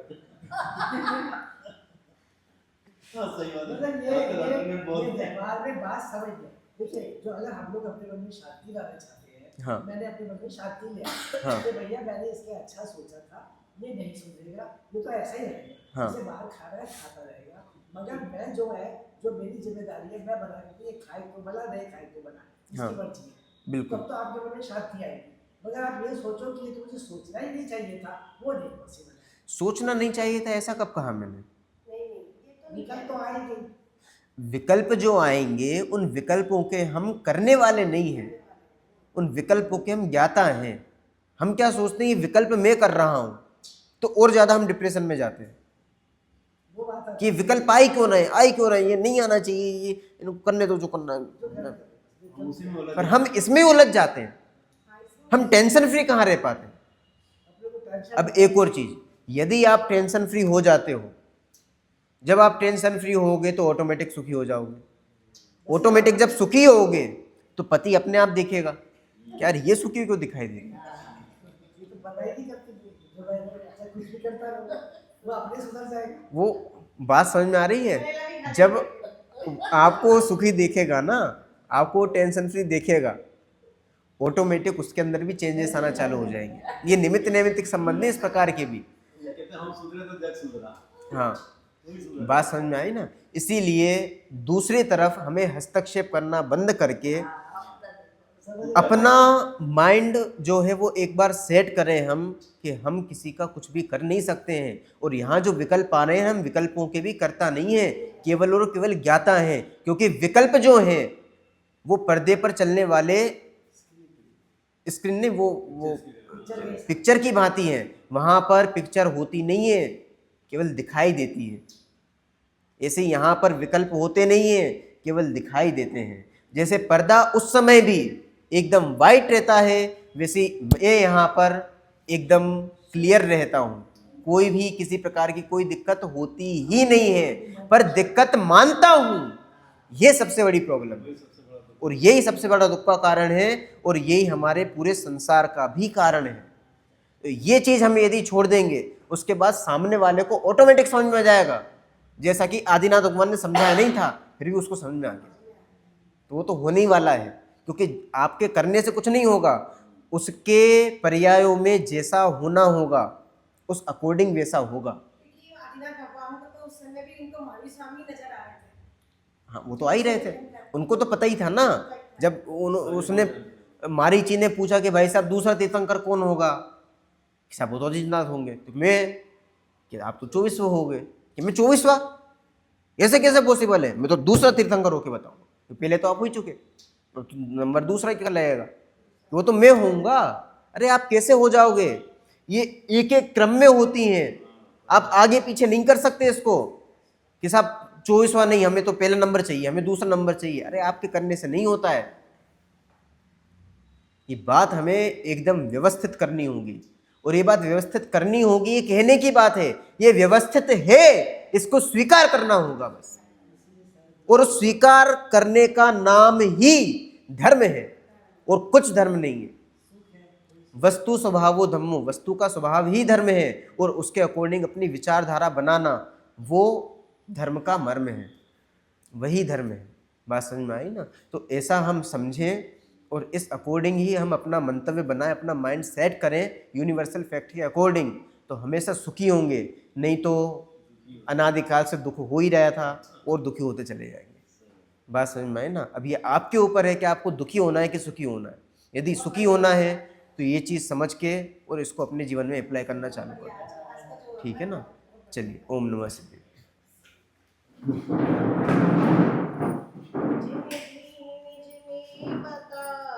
हाँ सही बात है। मतलब ये बहुत ये व्यवहार में बात समझ गए। देखिए, जो अगर हम लोग अपने मन में शांति लाना चाहते हैं, हाँ। मैंने अपने मन में शांति लिया हाँ। कि भैया मैंने इसके अच्छा सोचा था, ये नहीं सुधरेगा, ये तो ऐसा ही रहेगा, हाँ। इसे बाहर खा रहा है खाता रहेगा, मगर मैं जो है, जो मेरी जिम्मेदारी है, मैं बना के ये खाए तो भला, नहीं खाए तो बना, हाँ। इसकी मर्जी है। बिल्कुल। तब तो आपके मन में शांति आएगी। मगर आप ये सोचो कि ये तो मुझे सोचना ही नहीं चाहिए था, वो नहीं पॉसिबल है। सोचना नहीं चाहिए था, ऐसा कब कहा मैंने? नहीं नहीं ये तो नहीं निकल तो आई गई। विकल्प जो आएंगे उन विकल्पों के हम करने वाले नहीं हैं, उन विकल्पों के हम ज्ञाता हैं। हम क्या सोचते हैं ये विकल्प मैं कर रहा हूं, तो और ज्यादा हम डिप्रेशन में जाते हैं वो बात है। कि विकल्प आई क्यों ना है, ये नहीं आना चाहिए, ये इनको करने दो जो करना है। हम उसी में उलझ पर हम इसमें उलझ जाते हैं, हम टेंशन फ्री कहाँ रह पाते हैं। अपने को टेंशन अब एक और चीज, यदि आप टेंशन फ्री हो जाते हो, जब आप टेंशन फ्री होगे तो ऑटोमेटिक सुखी हो जाओगे। ऑटोमेटिक जब सुखी होगे तो पति अपने आप देखेगा कि यार ये सुखी क्यों दिखाई देगी। ये तो पता ही नहीं करते, जो भाई चाहे कुछ भी करता रहो वो अपने सुधर जाएगा। वो बात समझ में आ रही है। जब आपको सुखी देखेगा ना, आपको टेंशन फ्री देखेगा, ऑटोमेटिक उसके अंदर भी चेंजेस आना चालू हो जाएंगे। ये निमित्त नैमित्तिक संबंध है इस प्रकार के भी। कहते हैं हम सुधरे तो जग सुधरा। हाँ, कोई सुधरा। बात समझ में आई ना। इसीलिए दूसरी तरफ हमें हस्तक्षेप करना बंद करके अपना माइंड जो है वो एक बार सेट करें हम कि हम किसी का कुछ भी कर नहीं सकते हैं। और यहाँ जो विकल्प आ रहे हैं हम विकल्पों के भी कर्ता नहीं है, केवल और केवल ज्ञाता हैं। क्योंकि विकल्प जो हैं वो पर्दे पर चलने वाले स्क्रीन ने वो पिक्चर की भांति है। वहाँ पर पिक्चर होती नहीं है, केवल दिखाई देती है। ऐसे यहाँ पर विकल्प होते नहीं है, केवल दिखाई देते हैं। जैसे पर्दा उस समय भी एकदम वाइट रहता है, वैसे मैं यहाँ पर एकदम क्लियर रहता हूँ, कोई भी किसी प्रकार की कोई दिक्कत होती ही नहीं है। पर दिक्कत मानता हूँ, ये सबसे बड़ी प्रॉब्लम है और यही सबसे बड़ा दुख का कारण है और यही हमारे पूरे संसार का भी कारण है। तो ये चीज हम यदि छोड़ देंगे, उसके बाद सामने वाले को ऑटोमेटिक समझ में आ जाएगा। जैसा कि आदिनाथ भगवान ने समझाया नहीं था, फिर भी उसको समझ में आ गया। तो वो तो होने ही वाला है, क्योंकि आपके करने से कुछ नहीं होगा, उसके पर्यायों में जैसा होना होगा उस अकॉर्डिंग वैसा होगा। क्योंकि आदिनाथ भगवान को तो उस समय भी उनको महावीर स्वामी नजर आ रहे थे। हाँ, वो तो आ ही रहे थे, उनको तो पता ही था ना। जब उसने मारीची ने पूछा कि भाई साहब दूसरा तीर्थंकर कौन होगा, सब वो तो अजितनाथ होंगे, तो मैं कि आप तो 24वां हो गए, कि मैं 24वां, ऐसे कैसे पॉसिबल है, मैं तो दूसरा तीर्थंकर होके बताऊंगा। तो पहले तो आप हो ही चुके, तो नंबर दूसरा क्या लगेगा, वो तो मैं होऊंगा। अरे आप कैसे हो जाओगे, ये एक एक क्रम में होती हैं, आप आगे पीछे नहीं कर सकते इसको कि साहब 24वां नहीं, हमें तो पहला नंबर चाहिए, हमें दूसरा नंबर चाहिए। अरे आपके करने से नहीं होता है। ये बात हमें एकदम व्यवस्थित करनी होगी, और ये बात व्यवस्थित करनी होगी, ये कहने की बात है, ये व्यवस्थित है, इसको स्वीकार करना होगा बस। और स्वीकार करने का नाम ही धर्म है और कुछ धर्म नहीं है। वस्तु स्वभावो धम्मो, वस्तु का स्वभाव ही धर्म है और उसके अकॉर्डिंग अपनी विचारधारा बनाना वो धर्म का मर्म है, वही धर्म है। बात समझ में आई ना। तो ऐसा हम समझें और इस अकॉर्डिंग ही हम अपना मंतव्य बनाएं, अपना माइंड सेट करें यूनिवर्सल फैक्ट के अकॉर्डिंग, तो हमेशा सुखी होंगे। नहीं तो अनादिकाल से दुख हो ही रहा था और दुखी होते चले जाएंगे। बात समझ में आई ना। अब ये आपके ऊपर है कि आपको दुखी होना है कि सुखी होना है। यदि सुखी होना है तो ये चीज़ समझ के और इसको अपने जीवन में अप्लाई करना चालू कर दो, ठीक है ना। चलिए, ओम नमः शिवाय।